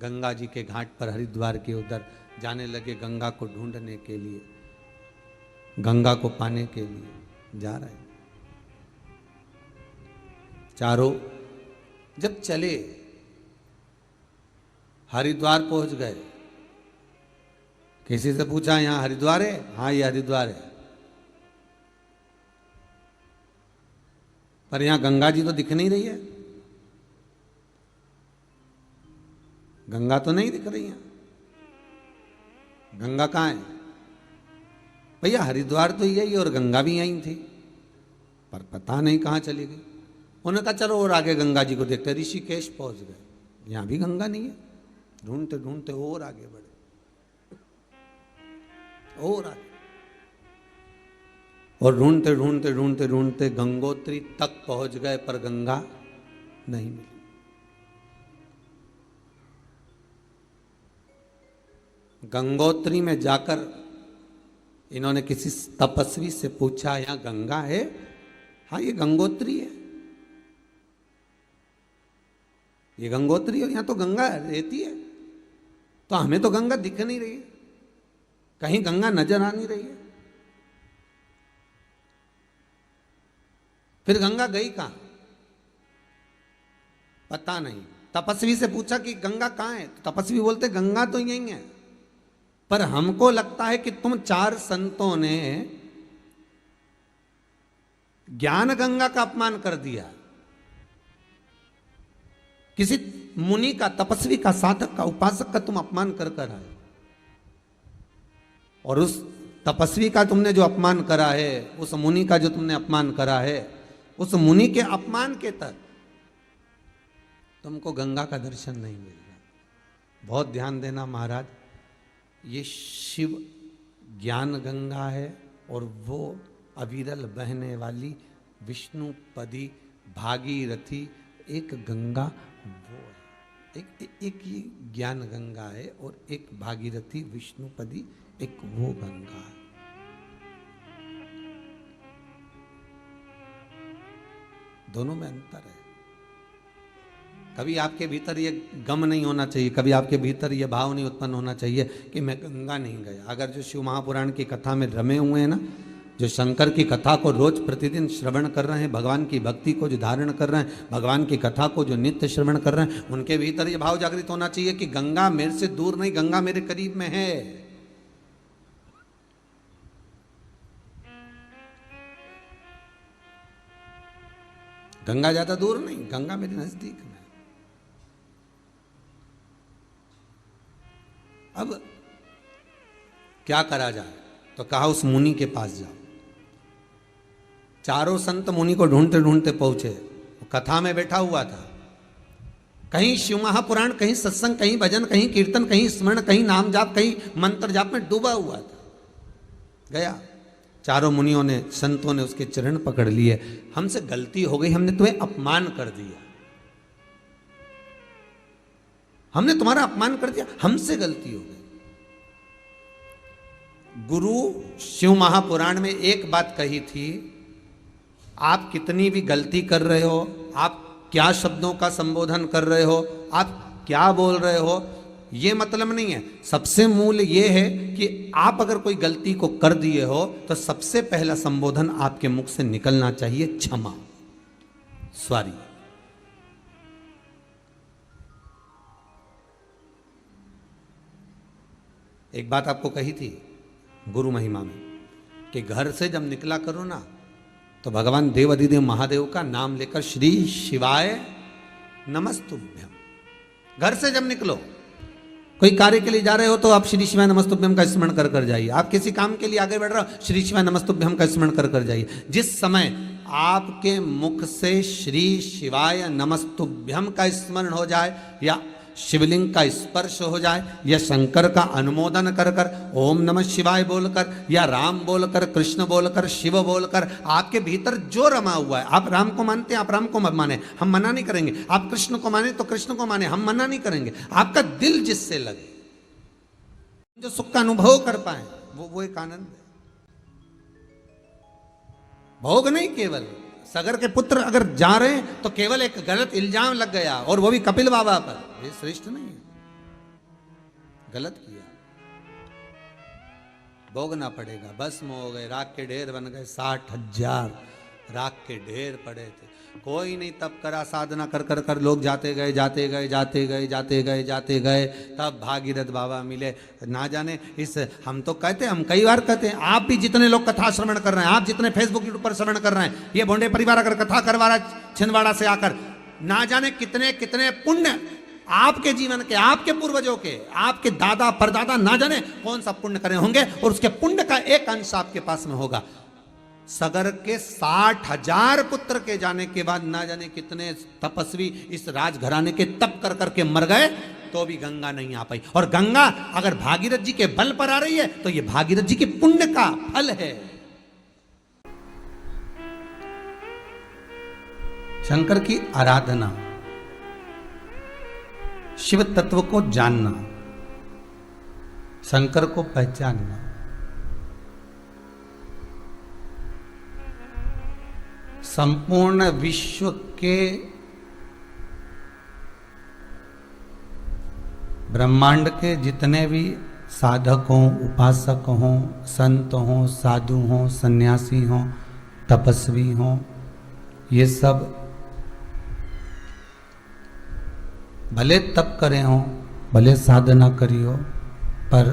S1: गंगा जी के घाट पर हरिद्वार के उधर जाने लगे, गंगा को ढूंढने के लिए, गंगा को पाने के लिए जा रहे। चारों जब चले हरिद्वार पहुंच गए, किसी से पूछा यहां हरिद्वार है? हाँ ये हरिद्वार है, पर यहां गंगा जी तो दिख नहीं रही है, गंगा तो नहीं दिख रही है, गंगा कहाँ है? भैया हरिद्वार तो यही और गंगा भी यहीं थी, पर पता नहीं कहाँ चली गई। उन्होंने कहा चलो और आगे गंगा जी को देखते, ऋषिकेश पहुंच गए, यहां भी गंगा नहीं है। ढूंढते ढूंढते और आगे बढ़े, और आगे, और ढूंढते ढूंढते ढूंढते ढूंढते गंगोत्री तक पहुंच गए, पर गंगा नहीं मिली। गंगोत्री में जाकर इन्होंने किसी तपस्वी से पूछा यहां गंगा है? हाँ ये गंगोत्री है, ये गंगोत्री, और यहां तो गंगा रहती है, तो हमें तो गंगा दिख नहीं रही है, कहीं गंगा नजर आ नहीं रही है। फिर गंगा गई कहां? पता नहीं। तपस्वी से पूछा कि गंगा कहां है? तो तपस्वी बोलते गंगा तो यही है, पर हमको लगता है कि तुम चार संतों ने ज्ञान गंगा का अपमान कर दिया, किसी मुनि का, तपस्वी का, साधक का, उपासक का तुम अपमान कर कर आए, और उस तपस्वी का तुमने जो अपमान करा है, उस मुनि का जो तुमने अपमान करा है, उस मुनि के अपमान के तक तुमको गंगा का दर्शन नहीं मिल रहा। बहुत ध्यान देना महाराज, ये शिव ज्ञान गंगा है, और वो अविरल बहने वाली विष्णुपदी भागीरथी एक गंगा वो है, एक ये ज्ञान गंगा है, और एक भागीरथी विष्णुपदी एक वो गंगा है। दोनों में अंतर है। कभी आपके भीतर ये गम नहीं होना चाहिए, कभी आपके भीतर ये भाव नहीं उत्पन्न होना चाहिए कि मैं गंगा नहीं गया। अगर जो शिव महापुराण की कथा में रमे हुए हैं ना, जो शंकर की कथा को रोज प्रतिदिन श्रवण कर रहे हैं, भगवान की भक्ति को जो धारण कर रहे हैं, भगवान की कथा को जो नित्य श्रवण कर रहे हैं, उनके भीतर ये भाव जागृत होना चाहिए कि गंगा मेरे से दूर नहीं, गंगा मेरे करीब में है। गंगा ज्यादा दूर नहीं, गंगा मेरे नजदीक में। अब क्या करा जाए, तो कहा उस मुनि के पास जाओ। चारों संत मुनि को ढूंढते ढूंढते पहुंचे। वो कथा में बैठा हुआ था, कहीं शिव महापुराण, कहीं सत्संग, कहीं भजन, कहीं कीर्तन, कहीं स्मरण, कहीं नाम जाप, कहीं मंत्र जाप में डूबा हुआ था। गया, चारों मुनियों ने, संतों ने उसके चरण पकड़ लिए। हमसे गलती हो गई, हमने तुम्हें अपमान कर दिया, हमने तुम्हारा अपमान कर दिया, हमसे गलती हो गई। गुरु शिव महापुराण में एक बात कही थी, आप कितनी भी गलती कर रहे हो, आप क्या शब्दों का संबोधन कर रहे हो, आप क्या बोल रहे हो, ये मतलब नहीं है। सबसे मूल ये है कि आप अगर कोई गलती को कर दिए हो तो सबसे पहला संबोधन आपके मुख से निकलना चाहिए क्षमा, सॉरी। एक बात आपको कही थी गुरु महिमा में कि घर से जब निकला करो ना, तो भगवान देवाधिदेव महादेव का नाम लेकर श्री शिवाय नमस्तुभ्यम। घर से जब निकलो, कोई कार्य के लिए जा रहे हो तो आप श्री शिवाय नमस्तुभ्यम का स्मरण कर कर जाइए। आप किसी काम के लिए आगे बढ़ रहे हो, श्री शिवाय नमस्तुभ्यम का स्मरण कर कर जाइए। जिस समय आपके मुख से श्री शिवाय नमस्तुभ्यम का स्मरण हो जाए, या शिवलिंग का स्पर्श हो जाए, या शंकर का अनुमोदन कर कर ओम नमः शिवाय बोलकर, या राम बोलकर, कृष्ण बोलकर, शिव बोलकर, आपके भीतर जो रमा हुआ है, आप राम को मानते हैं, आप राम को मत माने, हम मना नहीं करेंगे। आप कृष्ण को माने तो कृष्ण को माने, हम मना नहीं करेंगे। आपका दिल जिससे लगे, जो सुख का अनुभव कर पाए, वो एक आनंद है। भोग नहीं, केवल सगर के पुत्र अगर जा रहे हैं तो केवल एक गलत इल्जाम लग गया, और वो भी कपिल बाबा पर, ये श्रेष्ठ नहीं है, गलत किया, भोगना पड़ेगा। भस्म हो गए, राख के ढेर बन गए, 60,000 राख के ढेर पड़े थे। कोई नहीं तब करा, साधना कर कर कर लोग जाते गए जाते गए जाते गए जाते गए जाते गए, तब भागीरथ बाबा मिले। ना जाने इस, हम तो कहते हैं, हम कई बार कहते हैं, आप भी जितने लोग कथा श्रवण कर रहे हैं, आप जितने फेसबुक यूट्यूब पर श्रवण कर रहे हैं, ये भोंडे परिवार अगर कथा करवा रहा है छिंदवाड़ा से आकर, ना जाने कितने कितने पुण्य आपके जीवन के, आपके पूर्वजों के, आपके दादा परदादा, ना जाने कौन सा पुण्य करे होंगे, और उसके पुण्य का एक अंश आपके पास में होगा। सगर के 60,000 पुत्र के जाने के बाद ना जाने कितने तपस्वी इस राजघराने के तप कर करके मर गए, तो भी गंगा नहीं आ पाई। और गंगा अगर भागीरथ जी के बल पर आ रही है तो ये भागीरथ जी के पुण्य का फल है। शंकर की आराधना, शिव तत्व को जानना, शंकर को पहचानना, संपूर्ण विश्व के ब्रह्मांड के जितने भी साधक हों, उपासक हों, संत हों, साधु हों, सन्यासी हों, तपस्वी हों, ये सब भले तप करे हों, भले साधना करी हो, पर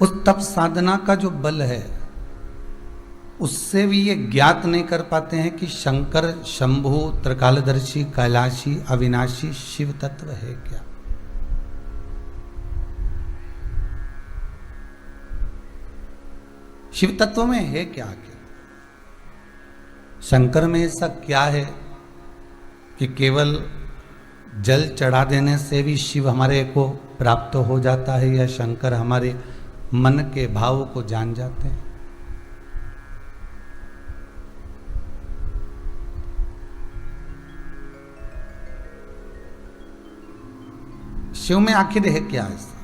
S1: उस तप साधना का जो बल है उससे भी ये ज्ञात नहीं कर पाते हैं कि शंकर शंभु त्रिकालदर्शी कैलाशी अविनाशी शिव तत्व है क्या। शिव तत्व में है क्या, शंकर में ऐसा क्या है कि केवल जल चढ़ा देने से भी शिव हमारे को प्राप्त हो जाता है, या शंकर हमारे मन के भाव को जान जाते हैं। शिव में आखिर है क्या ऐसा।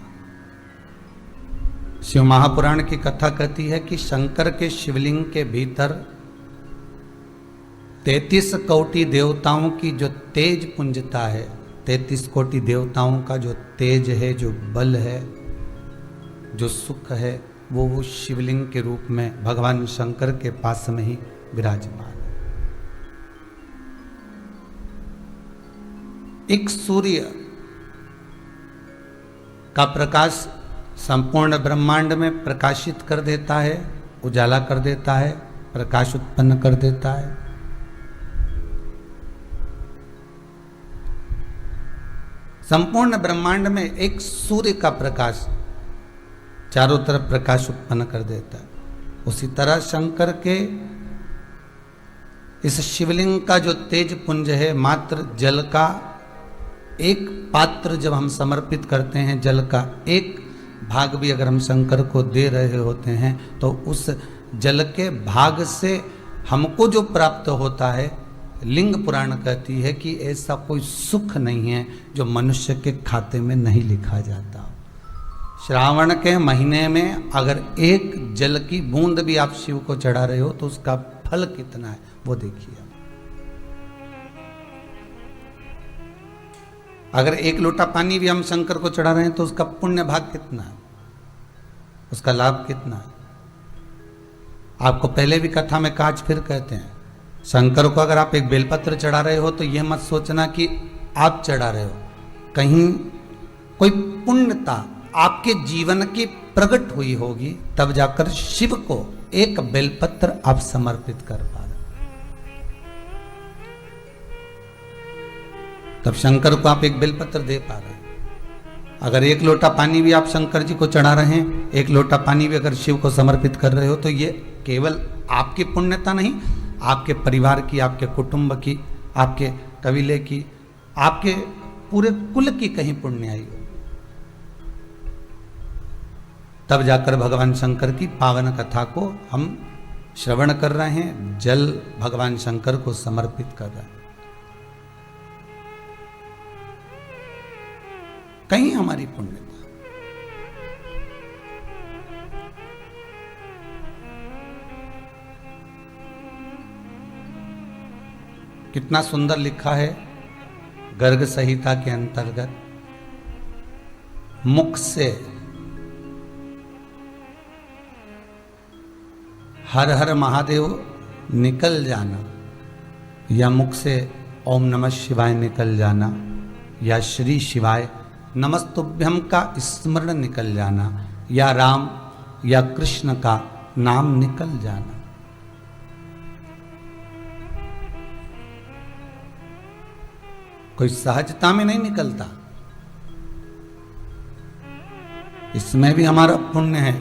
S1: शिव महापुराण की कथा कहती है कि शंकर के शिवलिंग के भीतर 33 कोटि देवताओं की जो तेज पुंजता है, 33 कोटि देवताओं का जो तेज है, जो बल है, जो सुख है, वो शिवलिंग के रूप में भगवान शंकर के पास में ही विराजमान है। एक सूर्य का प्रकाश संपूर्ण ब्रह्मांड में प्रकाशित कर देता है, उजाला कर देता है, प्रकाश उत्पन्न कर देता है। संपूर्ण ब्रह्मांड में एक सूर्य का प्रकाश चारों तरफ प्रकाश उत्पन्न कर देता है। उसी तरह शंकर के इस शिवलिंग का जो तेज पुंज है, मात्र जल का एक पात्र जब हम समर्पित करते हैं, जल का एक भाग भी अगर हम शंकर को दे रहे होते हैं, तो उस जल के भाग से हमको जो प्राप्त होता है, लिंग पुराण कहती है कि ऐसा कोई सुख नहीं है जो मनुष्य के खाते में नहीं लिखा जाता। श्रावण के महीने में अगर एक जल की बूंद भी आप शिव को चढ़ा रहे हो तो उसका फल कितना है वो देखिए। अगर एक लोटा पानी भी हम शंकर को चढ़ा रहे हैं तो उसका पुण्य भाग कितना है, उसका लाभ कितना है। आपको पहले भी कथा में काज फिर कहते हैं, शंकर को अगर आप एक बेलपत्र चढ़ा रहे हो तो यह मत सोचना कि आप चढ़ा रहे हो, कहीं कोई पुण्यता आपके जीवन की प्रकट हुई होगी, तब जाकर शिव को एक बेलपत्र आप समर्पित कर पा रहे। तब शंकर को आप एक बेलपत्र दे पा रहे हैं। अगर एक लोटा पानी भी आप शंकर जी को चढ़ा रहे हैं, एक लोटा पानी भी अगर शिव को समर्पित कर रहे हो, तो ये केवल आपकी पुण्यता नहीं, आपके परिवार की, आपके कुटुंब की, आपके कबीले की, आपके पूरे कुल की कहीं पुण्य आई हो। तब जाकर भगवान शंकर की पावन कथा को हम श्रवण कर रहे हैं, जल भगवान शंकर को समर्पित कर रहे हैं। कहीं हमारी पुण्यता। कितना सुंदर लिखा है गर्ग संहिता के अंतर्गत, मुख से हर हर महादेव निकल जाना, या मुख से ओम नमः शिवाय निकल जाना, या श्री शिवाय नमस्तुभ्यम का स्मरण निकल जाना, या राम या कृष्ण का नाम निकल जाना। कोई सहजता में नहीं निकलता, इसमें भी हमारा पुण्य है।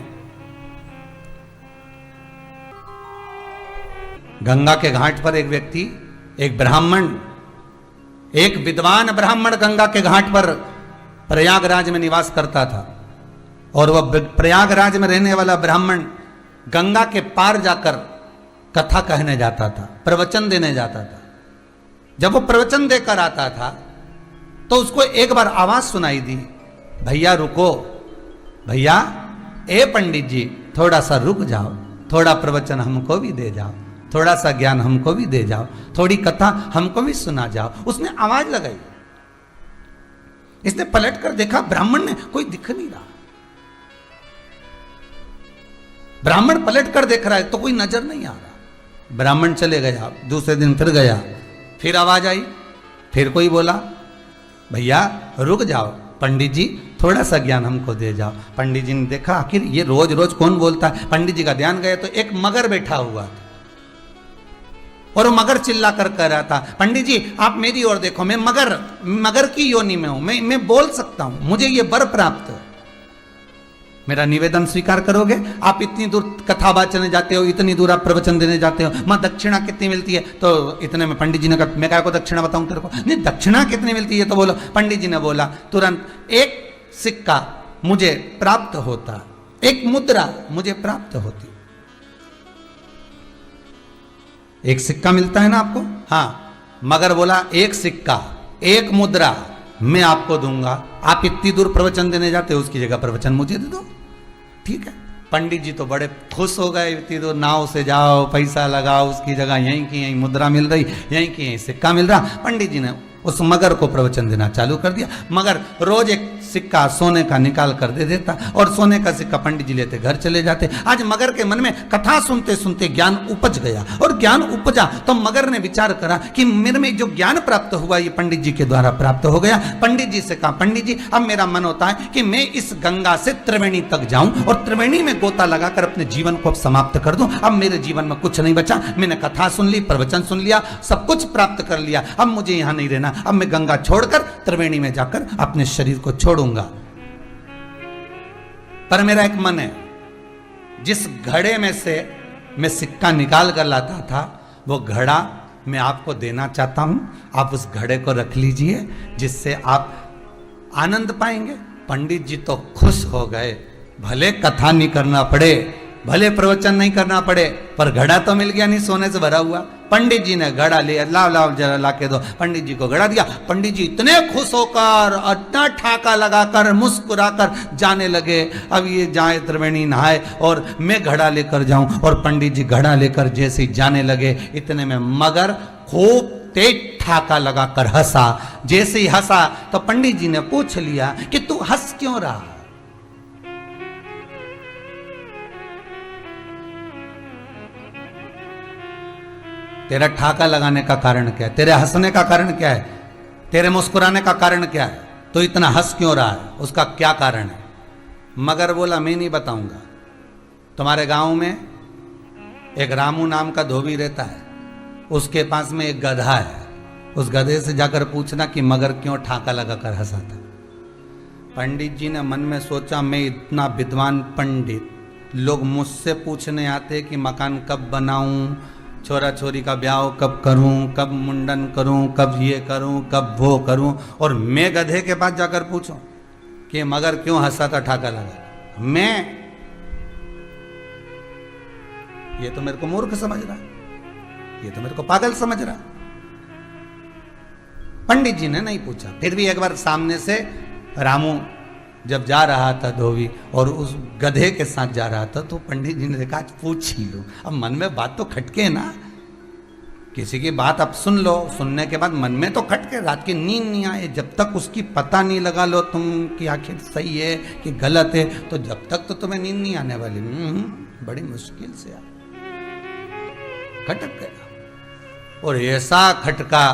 S1: गंगा के घाट पर एक व्यक्ति, एक ब्राह्मण, एक विद्वान ब्राह्मण गंगा के घाट पर प्रयागराज में निवास करता था, और वह प्रयागराज में रहने वाला ब्राह्मण गंगा के पार जाकर कथा कहने जाता था, प्रवचन देने जाता था। जब वो प्रवचन देकर आता था तो उसको एक बार आवाज सुनाई दी, भैया रुको, भैया ए पंडित जी थोड़ा सा रुक जाओ, थोड़ा प्रवचन हमको भी दे जाओ, थोड़ा सा ज्ञान हमको भी दे जाओ, थोड़ी कथा हमको भी सुना जाओ। उसने आवाज लगाई, इसने पलट कर देखा, ब्राह्मण ने कोई दिख नहीं रहा। ब्राह्मण पलट कर देख रहा है तो कोई नजर नहीं आ रहा। ब्राह्मण चले गया, दूसरे दिन फिर गया, फिर आवाज आई, फिर कोई बोला, भैया रुक जाओ, पंडित जी थोड़ा सा ज्ञान हमको दे जाओ। पंडित जी ने देखा आखिर ये रोज रोज कौन बोलता है। पंडित जी का ध्यान गया तो एक मगर बैठा हुआ था, और वो मगर चिल्ला कर कह रहा था, पंडित जी आप मेरी ओर देखो, मैं मगर की योनि में हूं, मैं बोल सकता हूं, मुझे ये वर प्राप्त है, मेरा निवेदन स्वीकार करोगे? आप इतनी दूर कथा वाचने जाते हो, इतनी दूर आप प्रवचन देने जाते हो, मां दक्षिणा कितनी मिलती है? तो इतने में पंडित जी ने कहा, मैं क्या को दक्षिणा बताऊं तेरे को? नहीं, दक्षिणा कितनी मिलती है तो बोलो। पंडित जी ने बोला, तुरंत एक सिक्का मुझे प्राप्त होता, एक मुद्रा मुझे प्राप्त होती। एक सिक्का मिलता है ना आपको? हाँ, मगर बोला एक सिक्का, एक मुद्रा मैं आपको दूंगा, आप इतनी दूर प्रवचन देने जाते हो, उसकी जगह प्रवचन मुझे दे दो। ठीक है। पंडित जी तो बड़े खुश हो गए, इतनी दूर नाव से जाओ, पैसा लगाओ, उसकी जगह यहीं की यहीं मुद्रा मिल रही, यहीं की यहीं सिक्का मिल रहा। पंडित जी ने उस मगर को प्रवचन देना चालू कर दिया। मगर रोज एक सिक्का सोने का निकाल कर दे देता और सोने का सिक्का पंडित जी लेते घर चले जाते। आज मगर के मन में कथा सुनते सुनते ज्ञान उपज गया और ज्ञान उपजा तो मगर ने विचार करा कि मेरे में जो ज्ञान प्राप्त हुआ ये पंडित जी के द्वारा प्राप्त हो गया। पंडित जी से कहा, पंडित जी अब मेरा मन होता है कि मैं इस गंगा से त्रिवेणी तक जाऊं और त्रिवेणी में गोता लगाकर अपने जीवन को अब समाप्त कर दूं। अब मेरे जीवन में कुछ नहीं बचा, मैंने कथा सुन ली, प्रवचन सुन लिया, सब कुछ प्राप्त कर लिया, अब मुझे यहां नहीं रहना, अब मैं गंगा छोड़कर त्रिवेणी में जाकर अपने शरीर को छोड़ूंगा। पर मेरा एक मन है, जिस घड़े में से मैं सिक्का निकाल कर लाता था वो घड़ा मैं आपको देना चाहता हूं, आप उस घड़े को रख लीजिए जिससे आप आनंद पाएंगे। पंडित जी तो खुश हो गए, भले कथा नहीं करना पड़े, भले प्रवचन नहीं करना पड़े, पर घड़ा तो मिल गया नहीं सोने से भरा हुआ। पंडित जी ने घड़ा लिया, लाओ लाओ जरा ला के दो, पंडित जी को घड़ा दिया। पंडित जी इतने खुश होकर इतना ठाका लगाकर मुस्कुराकर जाने लगे, अब ये जाए त्रिवेणी नहाए और मैं घड़ा लेकर जाऊं। और पंडित जी घड़ा लेकर जैसे ही जाने लगे इतने में मगर खूब तेज ठाका लगाकर हंसा। जैसे ही हंसा तो पंडित जी ने पूछ लिया कि तू हंस क्यों रहा? तेरा ठाका लगाने का कारण क्या है? तेरे हंसने का कारण क्या है? तेरे मुस्कुराने का कारण क्या है? तो इतना हंस क्यों रहा है? उसका क्या कारण है? मगर बोला, मैं नहीं बताऊंगा। तुम्हारे गांव में एक रामू नाम का धोबी रहता है, उसके पास में एक गधा है, उस गधे से जाकर पूछना कि मगर क्यों ठाका लगाकर हंसा था। पंडित जी ने मन में सोचा, मैं इतना विद्वान पंडित, लोग मुझसे पूछने आते कि मकान कब बनाऊं, छोरा छोरी का ब्याह कब करूं, कब मुंडन करूं, कब ये करूं, कब वो करूं, और मैं गधे के पास जाकर पूछूं कि मगर क्यों हंसा था ठाका लगा। मैं ये तो मेरे को मूर्ख समझ रहा, ये तो मेरे को पागल समझ रहा। पंडित जी ने नहीं पूछा। फिर भी एक बार सामने से रामू जब जा रहा था धोबी और उस गधे के साथ जा रहा था तो पंडित जी ने देखा आज पूछ ही लो। अब मन में बात तो खटके ना, किसी की बात अब सुन लो, सुनने के बाद मन में तो खटके, रात की नींद नहीं आए, जब तक उसकी पता नहीं लगा लो तुम कि आखिर सही है कि गलत है, तो जब तक तो तुम्हें नींद नहीं आने वाली। बड़ी मुश्किल से खटक गया और ऐसा खटका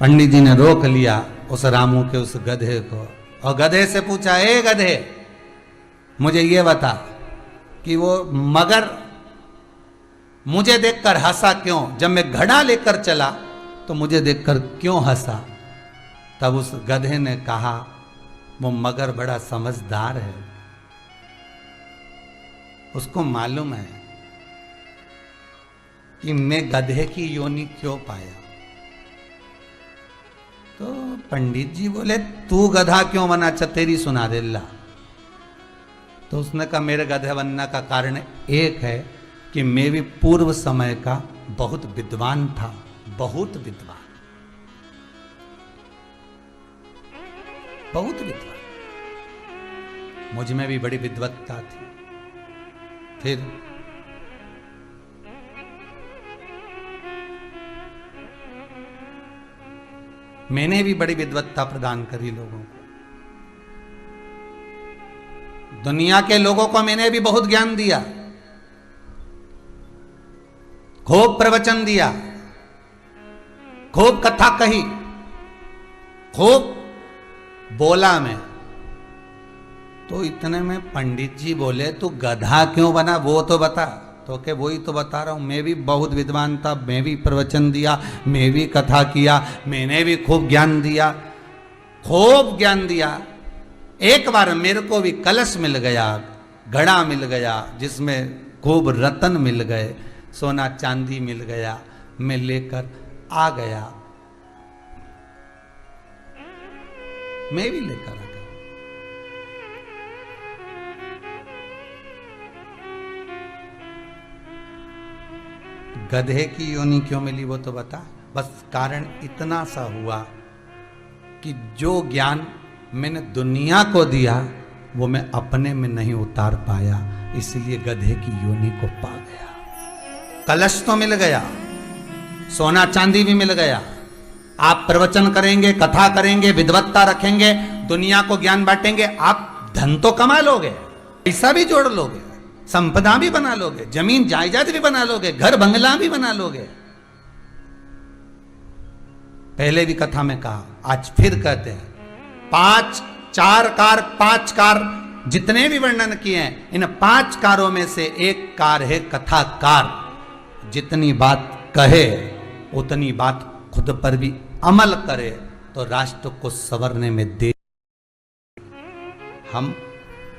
S1: पंडित जी ने रोक लिया उस रामू के उस गधे को और गधे से पूछा, ए गधे मुझे ये बता कि वो मगर मुझे देखकर हंसा क्यों? जब मैं घड़ा लेकर चला तो मुझे देखकर क्यों हंसा? तब उस गधे ने कहा, वो मगर बड़ा समझदार है, उसको मालूम है कि मैं गधे की योनि क्यों पाया। तो पंडित जी बोले, तू गधा क्यों बना? अच्छा तेरी सुना दे ला। तो उसने कहा, मेरे गधे बनने का कारण एक है कि मैं भी पूर्व समय का बहुत विद्वान था, बहुत विद्वान, बहुत विद्वान, मुझ में भी बड़ी विद्वत्ता थी। फिर मैंने भी बड़ी विद्वत्ता प्रदान करी लोगों को, दुनिया के लोगों को मैंने भी बहुत ज्ञान दिया, खूब प्रवचन दिया, खूब कथा कही, खूब बोला मैं। तो इतने में पंडित जी बोले, तू गधा क्यों बना वो तो बता। तो के वही तो बता रहा हूं, मैं भी बहुत विद्वान था, मैं भी प्रवचन दिया, मैं भी कथा किया, मैंने भी खूब ज्ञान दिया, खूब ज्ञान दिया। एक बार मेरे को भी कलश मिल गया, घड़ा मिल गया, जिसमें खूब रतन मिल गए, सोना चांदी मिल गया, मैं लेकर आ गया, मैं भी लेकर आ गया। गधे की योनि क्यों मिली वो तो बता। बस कारण इतना सा हुआ कि जो ज्ञान मैंने दुनिया को दिया वो मैं अपने में नहीं उतार पाया, इसलिए गधे की योनि को पा गया। कलश तो मिल गया, सोना चांदी भी मिल गया, आप प्रवचन करेंगे, कथा करेंगे, विद्वत्ता रखेंगे, दुनिया को ज्ञान बांटेंगे, आप धन तो कमा लोगे, पैसा भी जोड़ लोगे, संपदा भी बना लोगे, जमीन जायदाद भी बना लोगे, घर बंगला भी बना लोगे। पहले भी कथा में कहा, आज फिर कहते हैं, 5 कार जितने भी वर्णन किए हैं, इन 5 कारों में से एक कार है कथाकार। जितनी बात कहे उतनी बात खुद पर भी अमल करे तो राष्ट्र को संवरने में दे। हम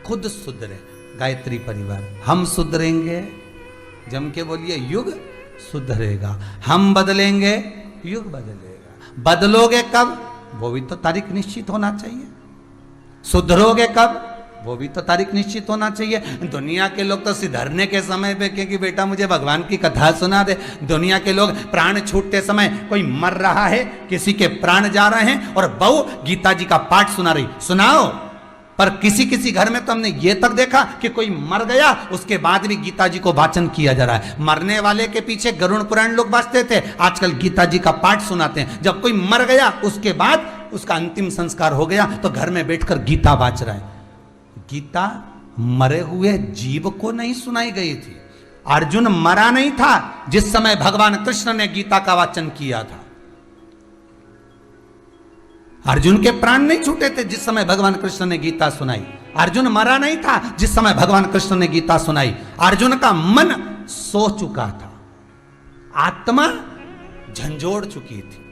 S1: खुद सुधरे, गायत्री परिवार, हम सुधरेंगे, जम के बोलिए, युग सुधरेगा। हम बदलेंगे, युग बदलेगा। बदलोगे कब, वो भी तो तारीख निश्चित होना चाहिए। सुधरोगे कब, वो भी तो तारीख निश्चित होना चाहिए। दुनिया के लोग तो सिधरने के समय पे कि बेटा मुझे भगवान की कथा सुना दे। दुनिया के लोग प्राण छूटते समय, कोई मर रहा है, किसी के प्राण जा रहे हैं और बहू गीता जी का पाठ सुना रही, सुनाओ। पर किसी किसी घर में तो हमने ये तक देखा कि कोई मर गया, उसके बाद भी गीता जी को वाचन किया जा रहा है। मरने वाले के पीछे गरुड़ पुराण लोग बांचते थे, आजकल गीता जी का पाठ सुनाते हैं। जब कोई मर गया, उसके बाद उसका अंतिम संस्कार हो गया तो घर में बैठकर गीता बांच रहा है। गीता मरे हुए जीव को नहीं सुनाई गई थी। अर्जुन मरा नहीं था जिस समय भगवान कृष्ण ने गीता का वाचन किया था। अर्जुन के प्राण नहीं छूटे थे जिस समय भगवान कृष्ण ने गीता सुनाई। अर्जुन मरा नहीं था जिस समय भगवान कृष्ण ने गीता सुनाई। अर्जुन का मन सो चुका था, आत्मा झंझोड़ चुकी थी,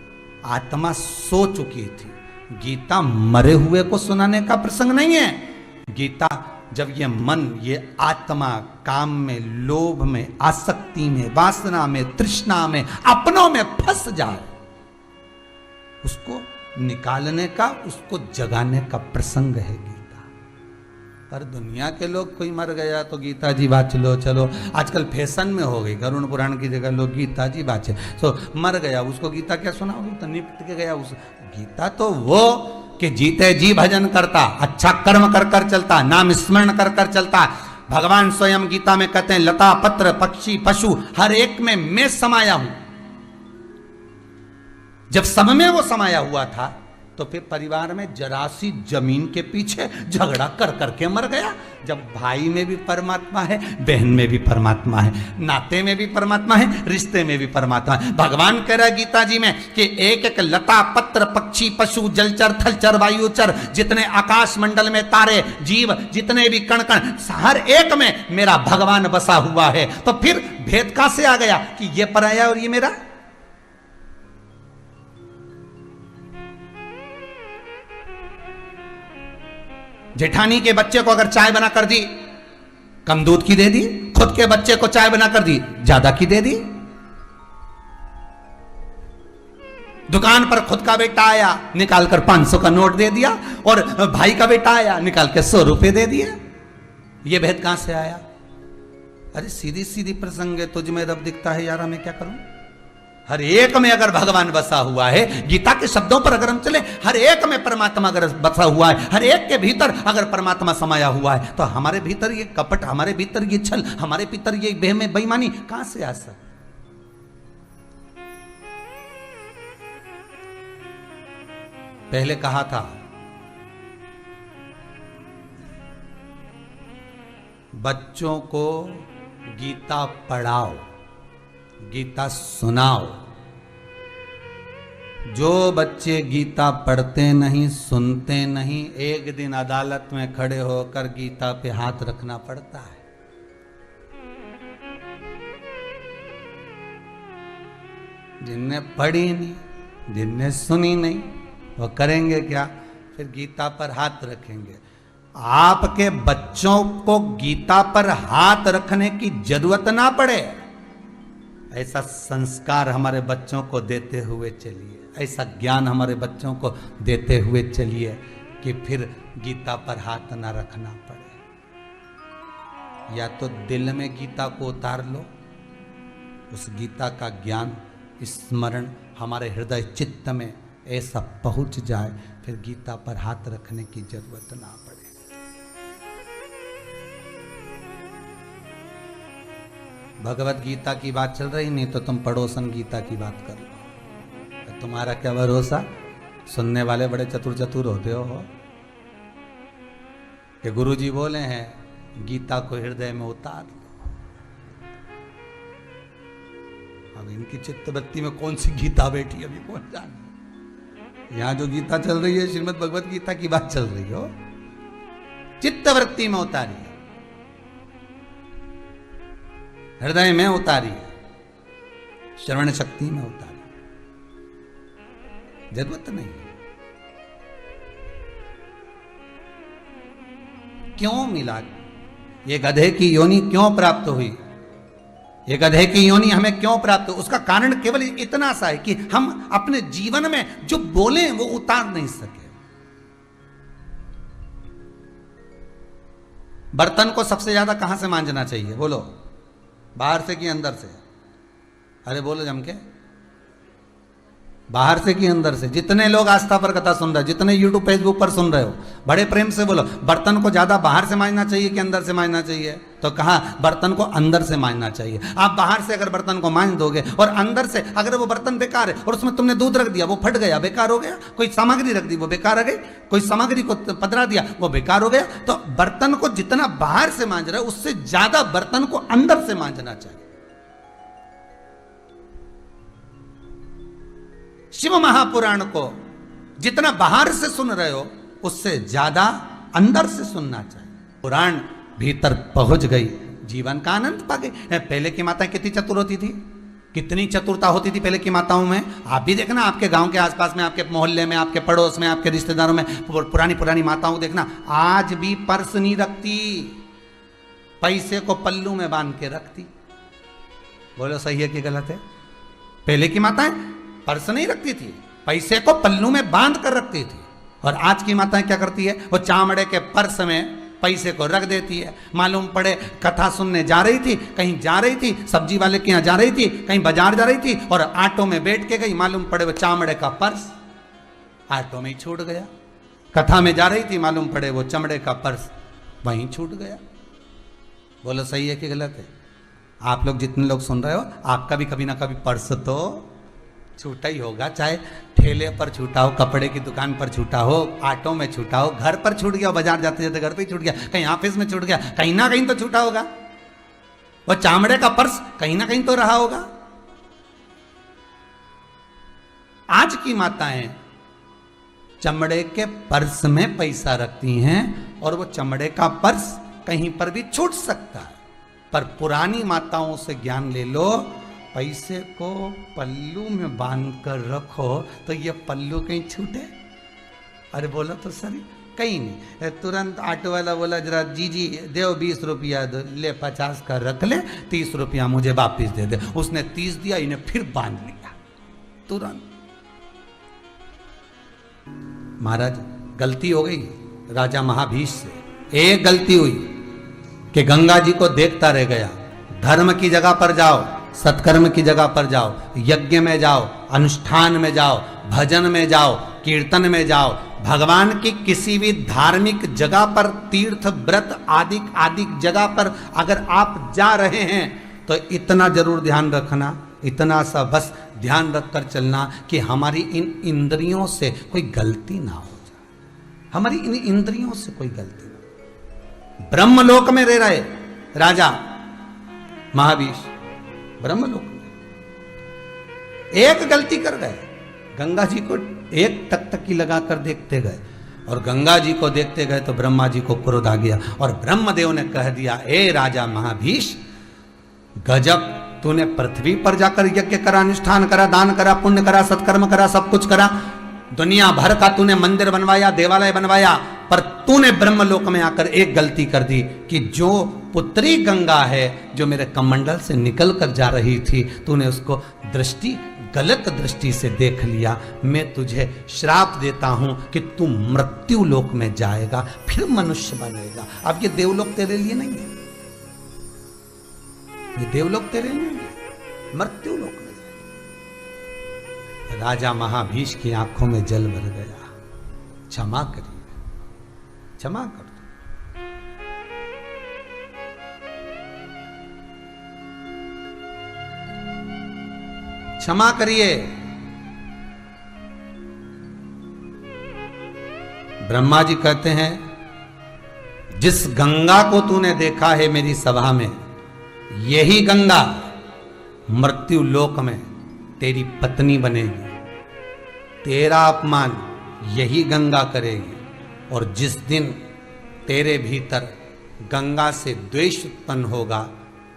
S1: आत्मा सो चुकी थी। गीता मरे हुए को सुनाने का प्रसंग नहीं है। गीता जब ये मन, ये आत्मा काम में, लोभ में, आसक्ति में, वासना में, तृष्णा में, अपनों में फंस जाए, उसको निकालने का, उसको जगाने का प्रसंग है गीता। पर दुनिया के लोग, कोई मर गया तो गीता जी वाच लो, चलो आजकल फैशन में हो गई, गरुड़ पुराण की जगह लोग गीता जी वाचे। तो मर गया, उसको गीता क्या सुनाओगे, तो निपट के गया। उस गीता तो वो कि जीते जी भजन करता, अच्छा कर्म कर कर चलता, नाम स्मरण कर कर चलता। भगवान स्वयं गीता में कहते हैं, लता पत्र पक्षी पशु हर एक में मैं समाया हूं। जब सब में वो समाया हुआ था तो फिर परिवार में जरा सी जमीन के पीछे झगड़ा कर करके मर गया। जब भाई में भी परमात्मा है, बहन में भी परमात्मा है, नाते में भी परमात्मा है, रिश्ते में भी परमात्मा है। भगवान कह रहा है गीता जी में कि एक एक लता पत्र पक्षी पशु जलचर थलचर वायुचर, जितने आकाश मंडल में तारे जीव, जितने भी कण कण, हर एक में मेरा भगवान बसा हुआ है। तो फिर भेद कहां से आ गया कि ये पराया और ये मेरा। जेठानी के बच्चे को अगर चाय बना कर दी, कम दूध की दे दी, खुद के बच्चे को चाय बना कर दी, ज्यादा की दे दी। दुकान पर खुद का बेटा आया, निकाल कर 500 का नोट दे दिया, और भाई का बेटा आया, निकाल के 100 रुपए दे दिए। ये भेद कहां से आया? अरे सीधी सीधी प्रसंग है, तुझ में रब दिखता है यारा, मैं क्या करूं। हर एक में अगर भगवान बसा हुआ है, गीता के शब्दों पर अगर हम चले, हर एक में परमात्मा अगर बसा हुआ है, हर एक के भीतर अगर परमात्मा समाया हुआ है, तो हमारे भीतर ये कपट, हमारे भीतर ये छल, हमारे भीतर ये बेईमानी कहां से आ सकती? पहले कहा था, बच्चों को गीता पढ़ाओ, गीता सुनाओ। जो बच्चे गीता पढ़ते नहीं, सुनते नहीं, एक दिन अदालत में खड़े होकर गीता पे हाथ रखना पड़ता है। जिनने पढ़ी नहीं, जिनने सुनी नहीं, वो करेंगे क्या? फिर गीता पर हाथ रखेंगे। आपके बच्चों को गीता पर हाथ रखने की जरूरत ना पड़े, ऐसा संस्कार हमारे बच्चों को देते हुए चलिए, ऐसा ज्ञान हमारे बच्चों को देते हुए चलिए कि फिर गीता पर हाथ ना रखना पड़े। या तो दिल में गीता को उतार लो, उस गीता का ज्ञान स्मरण हमारे हृदय चित्त में ऐसा पहुंच जाए, फिर गीता पर हाथ रखने की जरूरत ना पड़े। भगवत गीता की बात चल रही, नहीं तो तुम पड़ोसन गीता की बात कर लो। तुम्हारा क्या भरोसा, सुनने वाले बड़े चतुर चतुर होते हो कि गुरुजी बोले हैं गीता को हृदय में उतार लो। अब इनकी चित्तवृत्ति में कौन सी गीता बैठी अभी कौन जाने। यहां जो गीता चल रही है श्रीमद् भगवत गीता की बात चल रही हो, चित्तवृत्ति में उतारी, हृदय में उतारी, श्रवण शक्ति में उतारी, जरूरत नहीं। क्यों मिला, ये गधे की योनि क्यों प्राप्त हुई, ये गधे की योनि हमें क्यों प्राप्त हुई, उसका कारण केवल इतना सा है कि हम अपने जीवन में जो बोले वो उतार नहीं सके। बर्तन को सबसे ज्यादा कहां से मांजना चाहिए बोलो, बाहर से कि अंदर से? अरे बोलो जम के, बाहर से कि अंदर से? जितने लोग आस्था पर कथा सुन रहे हो, जितने यूट्यूब फेसबुक पर सुन रहे हो, बड़े प्रेम से बोलो बर्तन को ज्यादा बाहर से मांजना चाहिए कि अंदर से मांजना चाहिए? तो कहा बर्तन को अंदर से मांजना चाहिए। आप बाहर से अगर बर्तन को मांज दोगे और अंदर से अगर वो बर्तन बेकार है और उसमें तुमने दूध रख दिया वो फट गया, बेकार हो गया, कोई सामग्री रख दी वो बेकार हो गई, कोई सामग्री को पधरा दिया वो बेकार हो गया। तो बर्तन को जितना बाहर से मांज रहे हो उससे ज्यादा बर्तन को अंदर से मांजना चाहिए। शिव महापुराण को जितना बाहर से सुन रहे हो उससे ज्यादा अंदर से सुनना चाहिए। पुराण भीतर पहुंच गई, जीवन का आनंद पा गई। पहले की माताएं कितनी चतुर होती थी, कितनी चतुरता होती थी पहले की माताओं में। आप भी देखना, आपके गांव के आसपास में, आपके मोहल्ले में, आपके पड़ोस में, आपके रिश्तेदारों में पुरानी पुरानी माताओं को देखना, आज भी पर्स नहीं रखती, पैसे को पल्लू में बांध के रखती। बोलो सही है कि गलत है? पहले की माताएं पर्स नहीं रखती थी, पैसे को पल्लू में बांध कर रखती थी। और आज की माताएं क्या करती है, वो चामड़े के पर्स में पैसे को रख देती है। मालूम पड़े कथा सुनने जा रही थी, कहीं जा रही थी, सब्जी वाले के यहाँ जा रही थी, कहीं बाजार जा रही थी और ऑटो में बैठ के गई, मालूम पड़े वो चामड़े का पर्स ऑटो में ही छूट गया। कथा में जा रही थी, मालूम पड़े वो चमड़े का पर्स वहीं छूट गया। बोलो सही है कि गलत है? आप लोग जितने लोग सुन रहे हो, आपका भी कभी ना कभी पर्स तो छूटा ही होगा, चाहे ठेले पर छूटा हो, कपड़े की दुकान पर छूटा हो, ऑटो में छूटा हो, घर पर छूट गया, बाजार जाते जाते घर पे ही छूट गया, कहीं ऑफिस में छूट गया, कहीं ना कहीं तो छूटा होगा। वो चामड़े का पर्स कहीं ना कहीं तो रहा होगा। आज की माताएं चमड़े के पर्स में पैसा रखती हैं और वो चमड़े का पर्स कहीं पर भी छूट सकता है। पर पुरानी माताओं से ज्ञान ले लो, पैसे को पल्लू में बांध कर रखो तो ये पल्लू कहीं छूटे? अरे बोलो तो सही, कहीं नहीं। तुरंत ऑटो वाला बोला जरा जी देव 20 रुपया दो, ले 50 का रख ले, 30 रुपया मुझे वापिस दे दे। उसने 30 दिया, इन्हें फिर बांध लिया तुरंत। महाराज गलती हो गई राजा महाभीष से। एक गलती हुई कि गंगा जी को देखता रह गया। धर्म की जगह पर जाओ, सत्कर्म की जगह पर जाओ, यज्ञ में जाओ, अनुष्ठान में जाओ, भजन में जाओ, कीर्तन में जाओ, भगवान की किसी भी धार्मिक जगह पर, तीर्थ व्रत आदि आदि जगह पर अगर आप जा रहे हैं तो इतना जरूर ध्यान रखना, इतना सा बस ध्यान रखकर चलना कि हमारी इन इंद्रियों से कोई गलती ना हो जाए, हमारी इन इंद्रियों से कोई गलती ना। ब्रह्मलोक में रह रहे राजा महाभीष, ब्रह्मलोक में एक गलती कर गए, गंगा जी को एक टकटकी लगाकर देखते गए और गंगा जी को देखते गए तो ब्रह्मा जी को क्रोध आ गया और ब्रह्मदेव ने कह दिया, ए राजा महाभीष, गजब, तूने पृथ्वी पर जाकर यज्ञ करा, अनुष्ठान करा, दान करा, पुण्य करा, सत्कर्म करा, सब कुछ करा, दुनिया भर का तूने मंदिर बनवाया, देवालय बनवाया, पर तूने ब्रह्मलोक में आकर एक गलती कर दी कि जो पुत्री गंगा है जो मेरे कमंडल से निकल कर जा रही थी, तूने उसको गलत दृष्टि से देख लिया। मैं तुझे श्राप देता हूं कि तू मृत्यु लोक में जाएगा, फिर मनुष्य बनेगा। अब ये देवलोक तेरे लिए नहीं है, ये देवलोक तेरे लिए नहीं है, मृत्यु लोक में जाएगा। राजा महाभीष की आंखों में जल भर गया। क्षमा करिए, क्षमा कर दो। क्षमा करिए, ब्रह्मा जी कहते हैं जिस गंगा को तूने देखा है मेरी सभा में, यही गंगा मृत्यु लोक में तेरी पत्नी बनेगी, तेरा अपमान यही गंगा करेगी। और जिस दिन तेरे भीतर गंगा से द्वेष उत्पन्न होगा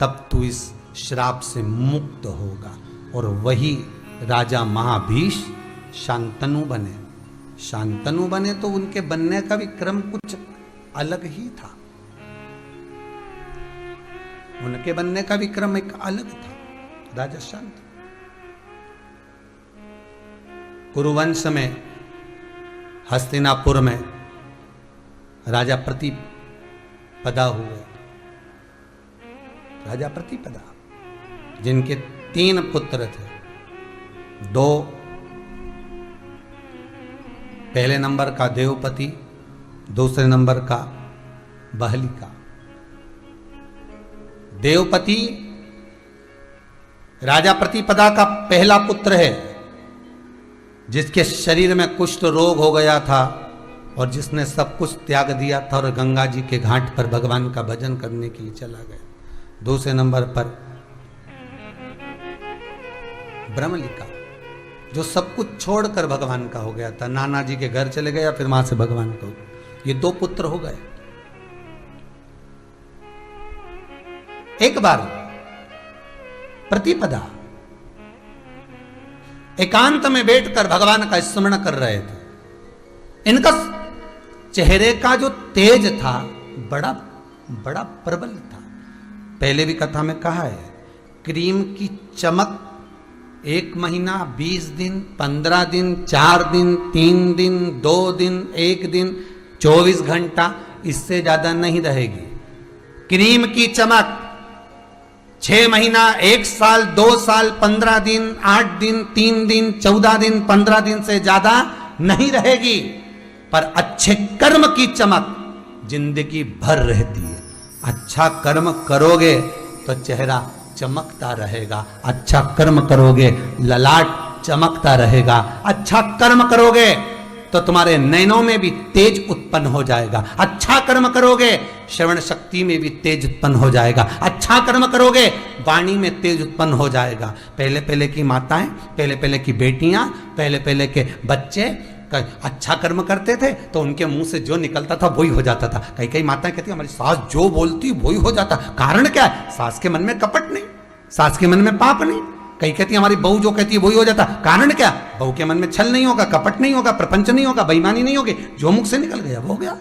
S1: तब तू इस श्राप से मुक्त होगा। और वही राजा महाभीष शांतनु बने। शांतनु बने तो उनके बनने का भी क्रम कुछ अलग ही था। उनके बनने का भी क्रम एक अलग था। राजा शांतनु कुरुवंश में हस्तिनापुर में राजा प्रतिपदा हुए। राजा प्रतिपदा जिनके 3 पुत्र थे, 2 पहले नंबर का देवपति, दूसरे नंबर का बहलिका। देवपति राजा प्रतिपदा का पहला पुत्र है, जिसके शरीर में कुष्ठ रोग हो गया था और जिसने सब कुछ त्याग दिया था और गंगा जी के घाट पर भगवान का भजन करने के लिए चला गया। दूसरे नंबर पर ब्रह्मलिका, जो सब कुछ छोड़कर भगवान का हो गया था। नाना जी के घर चले गया, फिर वहां से भगवान का हो गया। ये 2 पुत्र हो गए। एक बार प्रतिपदा एकांत में बैठकर भगवान का स्मरण कर रहे थे। इनका चेहरे का जो तेज था बड़ा बड़ा प्रबल था। पहले भी कथा में कहा है, क्रीम की चमक 1 महीना 20 दिन 15 दिन 4 दिन 3 दिन 2 दिन 1 दिन 24 घंटा, इससे ज्यादा नहीं रहेगी। क्रीम की चमक 6 महीना 1 साल 2 साल 15 दिन 8 दिन 3 दिन 14 दिन 15 दिन से ज्यादा नहीं रहेगी। पर अच्छे कर्म की चमक जिंदगी भर रहती है। अच्छा कर्म करोगे तो चेहरा चमकता रहेगा। अच्छा कर्म करोगे ललाट चमकता रहेगा। अच्छा कर्म करोगे तो तुम्हारे नयनों में भी तेज उत्पन्न हो जाएगा। अच्छा कर्म करोगे श्रवण शक्ति में भी तेज उत्पन्न हो जाएगा। अच्छा कर्म करोगे वाणी में तेज उत्पन्न हो जाएगा। पहले पहले की माताएं, पहले पहले की बेटियां, पहले पहले के बच्चे अच्छा कर्म करते थे तो उनके मुंह से जो निकलता था वही हो जाता था। कई कई माताएं कहती हमारी सास जो बोलती वही हो जाता। कारण क्या है? सास के मन में कपट नहीं, सास के मन में पाप नहीं। कई कहती हमारी बहू जो कहती है वही हो जाता। कारण क्या? बहू के मन में छल नहीं होगा, कपट नहीं होगा, प्रपंच नहीं होगा, बेईमानी नहीं होगी। जो मुख से निकल गया वो हो गया।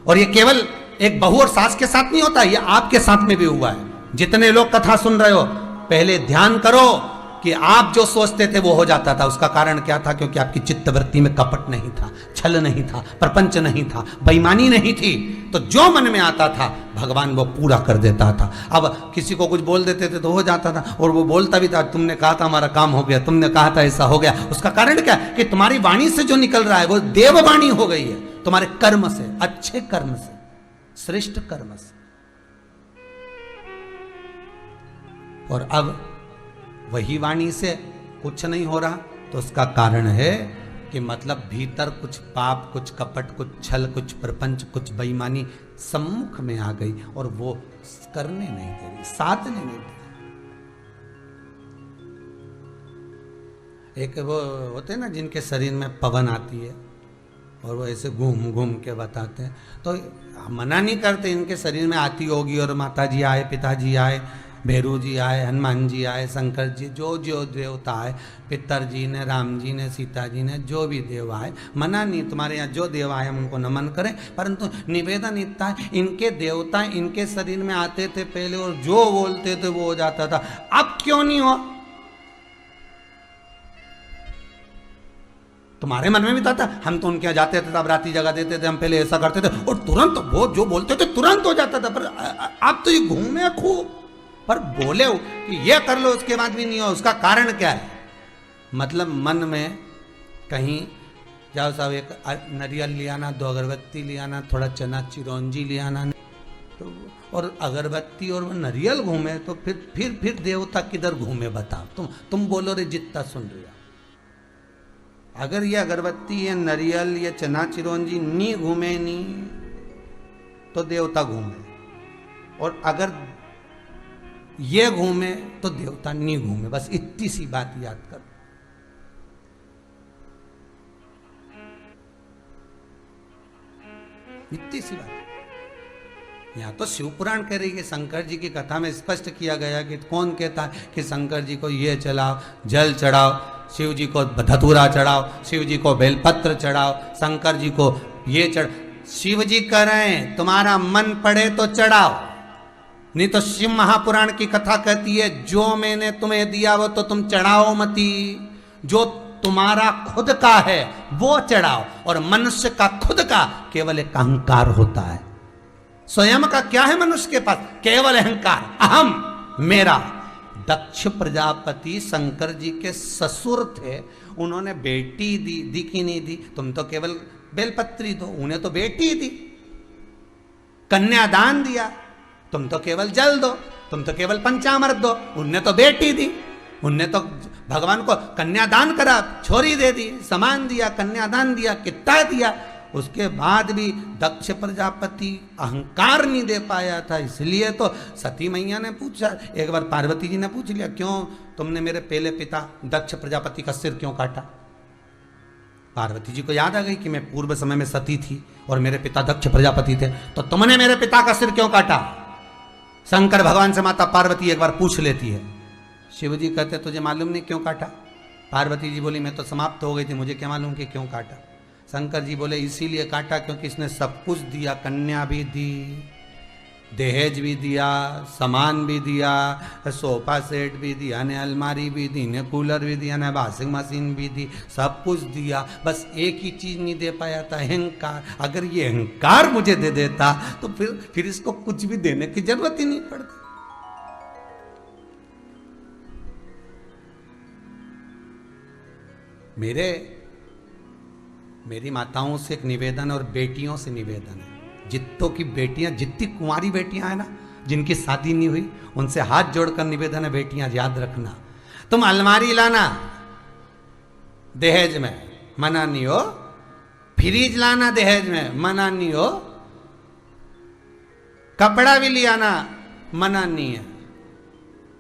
S1: और ये केवल एक बहू और सास के साथ नहीं होता, ये आपके साथ में भी हुआ है। जितने लोग कथा सुन रहे हो, पहले ध्यान करो कि आप जो सोचते थे वो हो जाता था। उसका कारण क्या था? क्योंकि आपकी चित्तवृत्ति में कपट नहीं था, छल नहीं था, प्रपंच नहीं था, बेईमानी नहीं थी। तो जो मन में आता था भगवान वो पूरा कर देता था। अब किसी को कुछ बोल देते थे तो हो जाता था, और वो बोलता भी था तुमने कहा था हमारा काम हो गया, तुमने कहा था ऐसा हो गया। उसका कारण क्या? कि तुम्हारी वाणी से जो निकल रहा है वो देववाणी हो गई है, तुम्हारे कर्म से, अच्छे कर्म से, श्रेष्ठ कर्म से। और अब वही वाणी से कुछ नहीं हो रहा तो उसका कारण है कि मतलब भीतर कुछ पाप, कुछ कपट, कुछ छल, कुछ प्रपंच, कुछ बेईमानी सम्मुख में आ गई और वो करने नहीं दे रही, साधने नहीं दे रही। एक वो होते हैं ना जिनके शरीर में पवन आती है और वो ऐसे घूम घूम के बताते हैं, तो मना नहीं करते इनके शरीर में आती होगी और माता जी आए, पिताजी आए, भैरू जी आए, हनुमान जी आए, शंकर जी, जो जो देवता आए, पितरजी ने, राम जी ने, सीता जी ने, जो भी देव आए, मना नहीं, तुम्हारे यहाँ जो देव आए हम उनको नमन करें। परंतु निवेदन इतना है, इनके देवता इनके शरीर में आते थे पहले और जो बोलते थे वो हो जाता था। अब क्यों नहीं हो? तुम्हारे मन में भी था हम तो उनके यहाँ जाते थे, तब राती जगह देते थे, हम पहले ऐसा करते थे और तुरंत वो जो बोलते थे तुरंत हो जाता था। पर आप तो ये घूमे खूब, पर बोले हो कि ये कर लो उसके बाद भी नहीं हो। उसका कारण क्या है? मतलब मन में कहीं जाओ साहब, एक नारियल ले आना, 2 अगरबत्ती ले आना, थोड़ा चना चिरौंजी ले आना, तो और अगरबत्ती और नारियल घूमे तो फिर देवता किधर घूमे बताओ? तुम बोलो रे जितना सुन रहे हो। अगर ये अगरबत्ती, ये नरियल, ये चना चिरौंजी नी घूमे नी तो देवता घूमे, और अगर ये घूमे तो देवता नहीं घूमे। बस इतनी सी बात याद कर। इतनी सी बात। यहां तो शिव पुराण कह रही है, शंकर जी की कथा में स्पष्ट किया गया कि कौन कहता है कि शंकर जी को ये चढ़ाओ, जल चढ़ाओ, शिव जी को धतूरा चढ़ाओ, शिव जी को बेलपत्र चढ़ाओ, शंकर जी को ये चढ़। शिव जी कह रहे हैं तुम्हारा मन पड़े तो चढ़ाओ, नहीं तो शिव महापुराण की कथा कहती है जो मैंने तुम्हें दिया वो तो तुम चढ़ाओ मती, जो तुम्हारा खुद का है वो चढ़ाओ। और मनुष्य का खुद का केवल एक अहंकार होता है। स्वयं का क्या है मनुष्य के पास? केवल अहंकार, अहम, मेरा। दक्ष प्रजापति शंकर जी के ससुर थे, उन्होंने बेटी दी कि नहीं दी? तुम तो केवल बेलपत्री दो, उन्हें तो बेटी दी। कन्यादान दिया, तुम तो केवल जल दो, तुम तो केवल पंचामृत दो, उनने तो बेटी दी। उनने तो भगवान को कन्यादान करा, छोरी दे दी, समान दिया, कन्यादान दिया, कितना दिया। उसके बाद भी दक्ष प्रजापति अहंकार नहीं दे पाया था, इसलिए तो सती मैया ने पूछा, एक बार पार्वती जी ने पूछ लिया, क्यों तुमने मेरे पहले पिता दक्ष प्रजापति का सिर क्यों काटा? पार्वती जी को याद आ गई कि मैं पूर्व समय में सती थी और मेरे पिता दक्ष प्रजापति थे, तो तुमने मेरे पिता का सिर क्यों काटा? शंकर भगवान से माता पार्वती एक बार पूछ लेती है। शिव जी कहते तुझे मालूम नहीं क्यों काटा? पार्वती जी बोली मैं तो समाप्त हो गई थी, मुझे क्या मालूम कि क्यों काटा। शंकर जी बोले इसीलिए काटा क्योंकि इसने सब कुछ दिया, कन्या भी दी, दहेज भी दिया, सामान भी दिया, सोफा सेट भी दिया ने, अलमारी भी दी ने, कूलर भी दिया ने, वॉशिंग मशीन भी दी, सब कुछ दिया। बस एक ही चीज नहीं दे पाया था, अहंकार। अगर ये अहंकार मुझे दे देता तो फिर इसको कुछ भी देने की जरूरत ही नहीं पड़ती। मेरी माताओं से एक निवेदन और बेटियों से निवेदन है, जितों की बेटियां, जितनी कुंवारी बेटियां हैं ना, जिनकी शादी नहीं हुई, उनसे हाथ जोड़कर निवेदन है, बेटियां याद रखना, तुम अलमारी लाना दहेज में, मना नहीं हो। फ्रिज लाना दहेज में, मना नहीं हो। कपड़ा भी ले आना, मना नहीं है।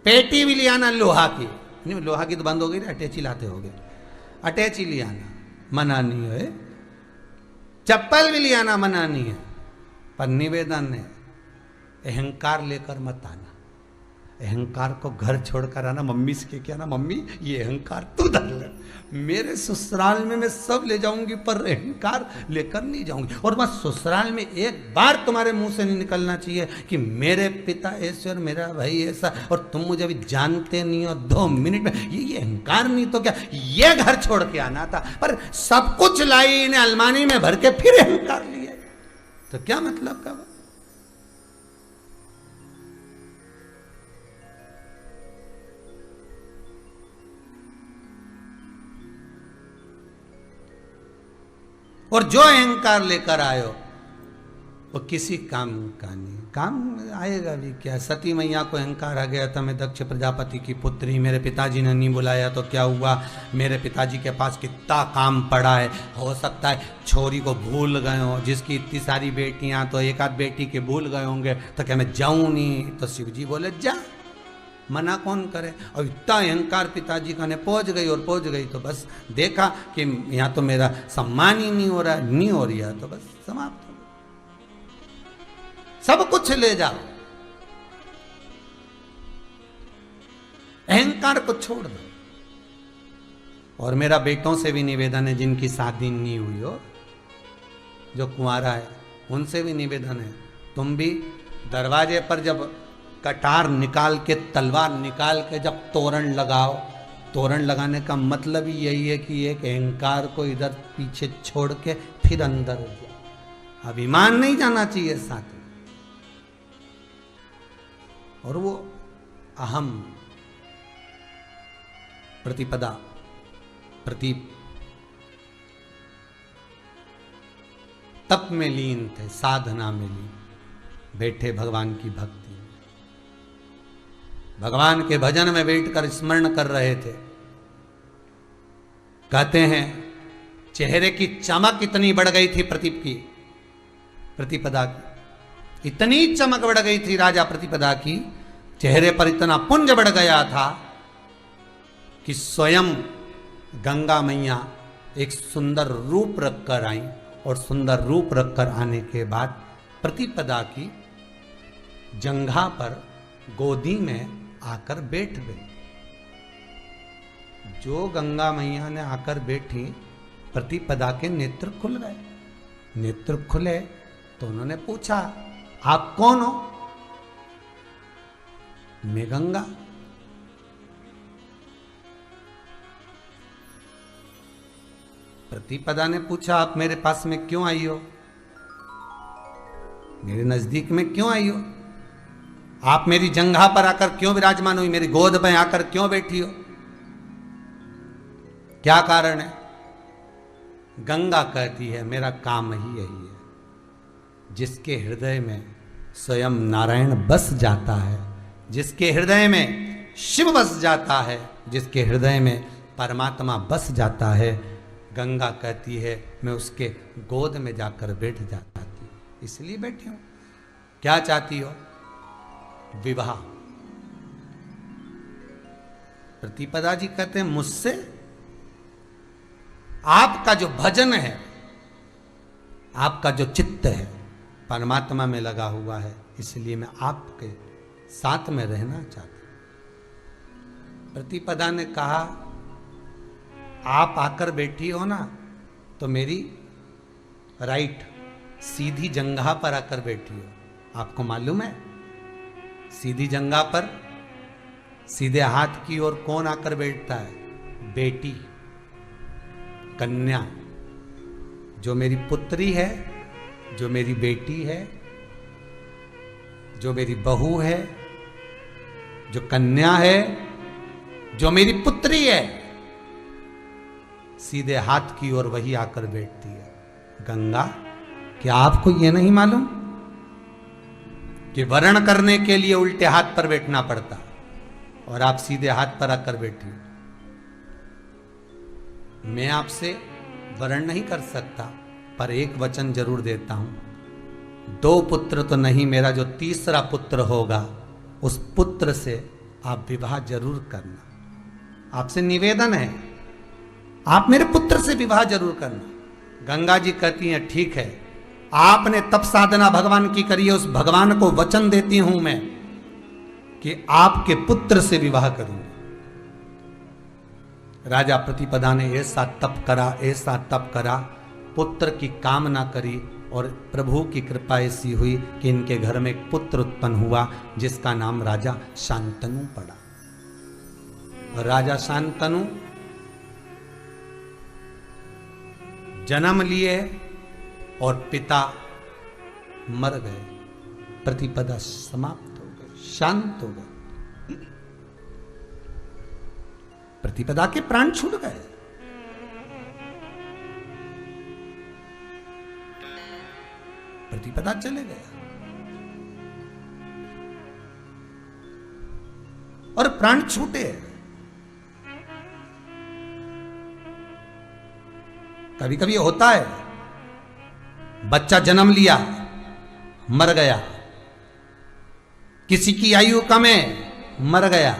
S1: पेटी भी ले आना लोहा की, नहीं लोहा की तो बंद हो गई, अटैची लाते हो गए, अटैची ले आना, मना नहीं है। चप्पल भी ले आना, मना नहीं है। पर निवेदन है अहंकार लेकर मत आना, अहंकार को घर छोड़कर आना। मम्मी से क्या ना, मम्मी ये अहंकार तू धर ले, मेरे ससुराल में मैं सब ले जाऊंगी पर अहंकार लेकर नहीं जाऊंगी। और बस ससुराल में एक बार तुम्हारे मुंह से नहीं निकलना चाहिए कि मेरे पिता ऐसे और मेरा भाई ऐसा और तुम मुझे अभी जानते नहीं हो। 2 मिनट में ये अहंकार नहीं तो क्या, ये घर छोड़ के आना था। पर सब कुछ लाई ने अलमारी में भर के फिर अहंकार लिया, तो क्या मतलब का? और जो अहंकार लेकर आयो वो किसी काम का नहीं, काम आएगा भी क्या? सती मैया को अहंकार आ गया था, मैं दक्ष प्रजापति की पुत्री, मेरे पिताजी ने नहीं बुलाया तो क्या हुआ, मेरे पिताजी के पास कितना काम पड़ा है, हो सकता है छोरी को भूल गए हो, जिसकी इतनी सारी बेटियां तो एक आध बेटी के भूल गए होंगे, तो क्या मैं जाऊं नहीं? तो शिव जी बोले जा, मना कौन करे। और इतना अहंकार पिताजी का ने पहुंच गई, और पहुंच गई तो बस देखा कि यहाँ तो मेरा सम्मान ही नहीं हो रहा, नहीं हो रही है, तो बस समाप्त हो, सब कुछ ले जाओ, अहंकार को छोड़ दो। और मेरा बेटों से भी निवेदन है, जिनकी शादी नहीं हुई हो, जो कुंवारा है, उनसे भी निवेदन है, तुम भी दरवाजे पर जब कटार निकाल के, तलवार निकाल के जब तोरण लगाओ, तोरण लगाने का मतलब ही यही है कि एक अहंकार को इधर पीछे छोड़ के फिर अंदर जाओ। अभिमान नहीं जाना चाहिए साथ में, और वो अहम प्रतिपदा प्रति तप में लीन थे, साधना में लीन बैठे, भगवान की भक्ति, भगवान के भजन में बैठकर स्मरण कर रहे थे। कहते हैं चेहरे की चमक इतनी बढ़ गई थी प्रतिपदा की, इतनी चमक बढ़ गई थी राजा प्रतिपदा की, चेहरे पर इतना पुंज बढ़ गया था कि स्वयं गंगा मैया एक सुंदर रूप रखकर आई, और सुंदर रूप रखकर आने के बाद प्रतिपदा की जंघा पर गोदी में आकर बैठ गई। जो गंगा मैया ने आकर बैठी, प्रतिपदा के नेत्र खुल गए। नेत्र खुले तो उन्होंने पूछा, आप कौन हो? मैं गंगा। प्रतिपदा ने पूछा, आप मेरे पास में क्यों आई हो? मेरे नजदीक में क्यों आई हो? आप मेरी जंघा पर आकर क्यों विराजमान हुई? मेरी गोद में आकर क्यों बैठी हो? क्या कारण है? गंगा कहती है, मेरा काम ही यही है। जिसके हृदय में स्वयं नारायण बस जाता है, जिसके हृदय में शिव बस जाता है, जिसके हृदय में परमात्मा बस जाता है, गंगा कहती है मैं उसके गोद में जाकर बैठ जाती हूँ, इसलिए बैठी हूँ। क्या चाहती हो? विवाह। प्रतिपदा जी कहते हैं, मुझसे आपका जो भजन है, आपका जो चित्त है परमात्मा में लगा हुआ है, इसलिए मैं आपके साथ में रहना चाहती हूं। प्रतिपदा ने कहा, आप आकर बैठी हो ना, तो मेरी राइट सीधी जंघा पर आकर बैठी हो। आपको मालूम है सीधी जंघा पर सीधे हाथ की ओर कौन आकर बैठता है? बेटी, कन्या। जो मेरी पुत्री है, जो मेरी बेटी है, जो मेरी बहू है, जो कन्या है, जो मेरी पुत्री है, सीधे हाथ की ओर वही आकर बैठती है। गंगा, क्या आपको यह नहीं मालूम कि वर्ण करने के लिए उल्टे हाथ पर बैठना पड़ता, और आप सीधे हाथ पर आकर बैठी? मैं आपसे वर्ण नहीं कर सकता, पर एक वचन जरूर देता हूं, 2 पुत्र तो नहीं, मेरा जो तीसरा पुत्र होगा उस पुत्र से आप विवाह जरूर करना। आपसे निवेदन है, आप मेरे पुत्र से विवाह जरूर करना। गंगा जी कहती हैं, ठीक है, आपने तप साधना भगवान की करी है, उस भगवान को वचन देती हूं मैं कि आपके पुत्र से विवाह करूंगी। राजा प्रतिपदा ने ऐसा तप करा, ऐसा तप करा, पुत्र की कामना करी, और प्रभु की कृपा ऐसी हुई कि इनके घर में एक पुत्र उत्पन्न हुआ जिसका नाम राजा शांतनु पड़ा। और राजा शांतनु जन्म लिए और पिता मर गए, प्रतिपदा समाप्त हो गए, शांत हो गए, प्रतिपदा के प्राण छूट गए। प्रतिपदा चले गए और प्राण छूटे। कभी कभी होता है, बच्चा जन्म लिया, मर गया, किसी की आयु कम है, मर गया,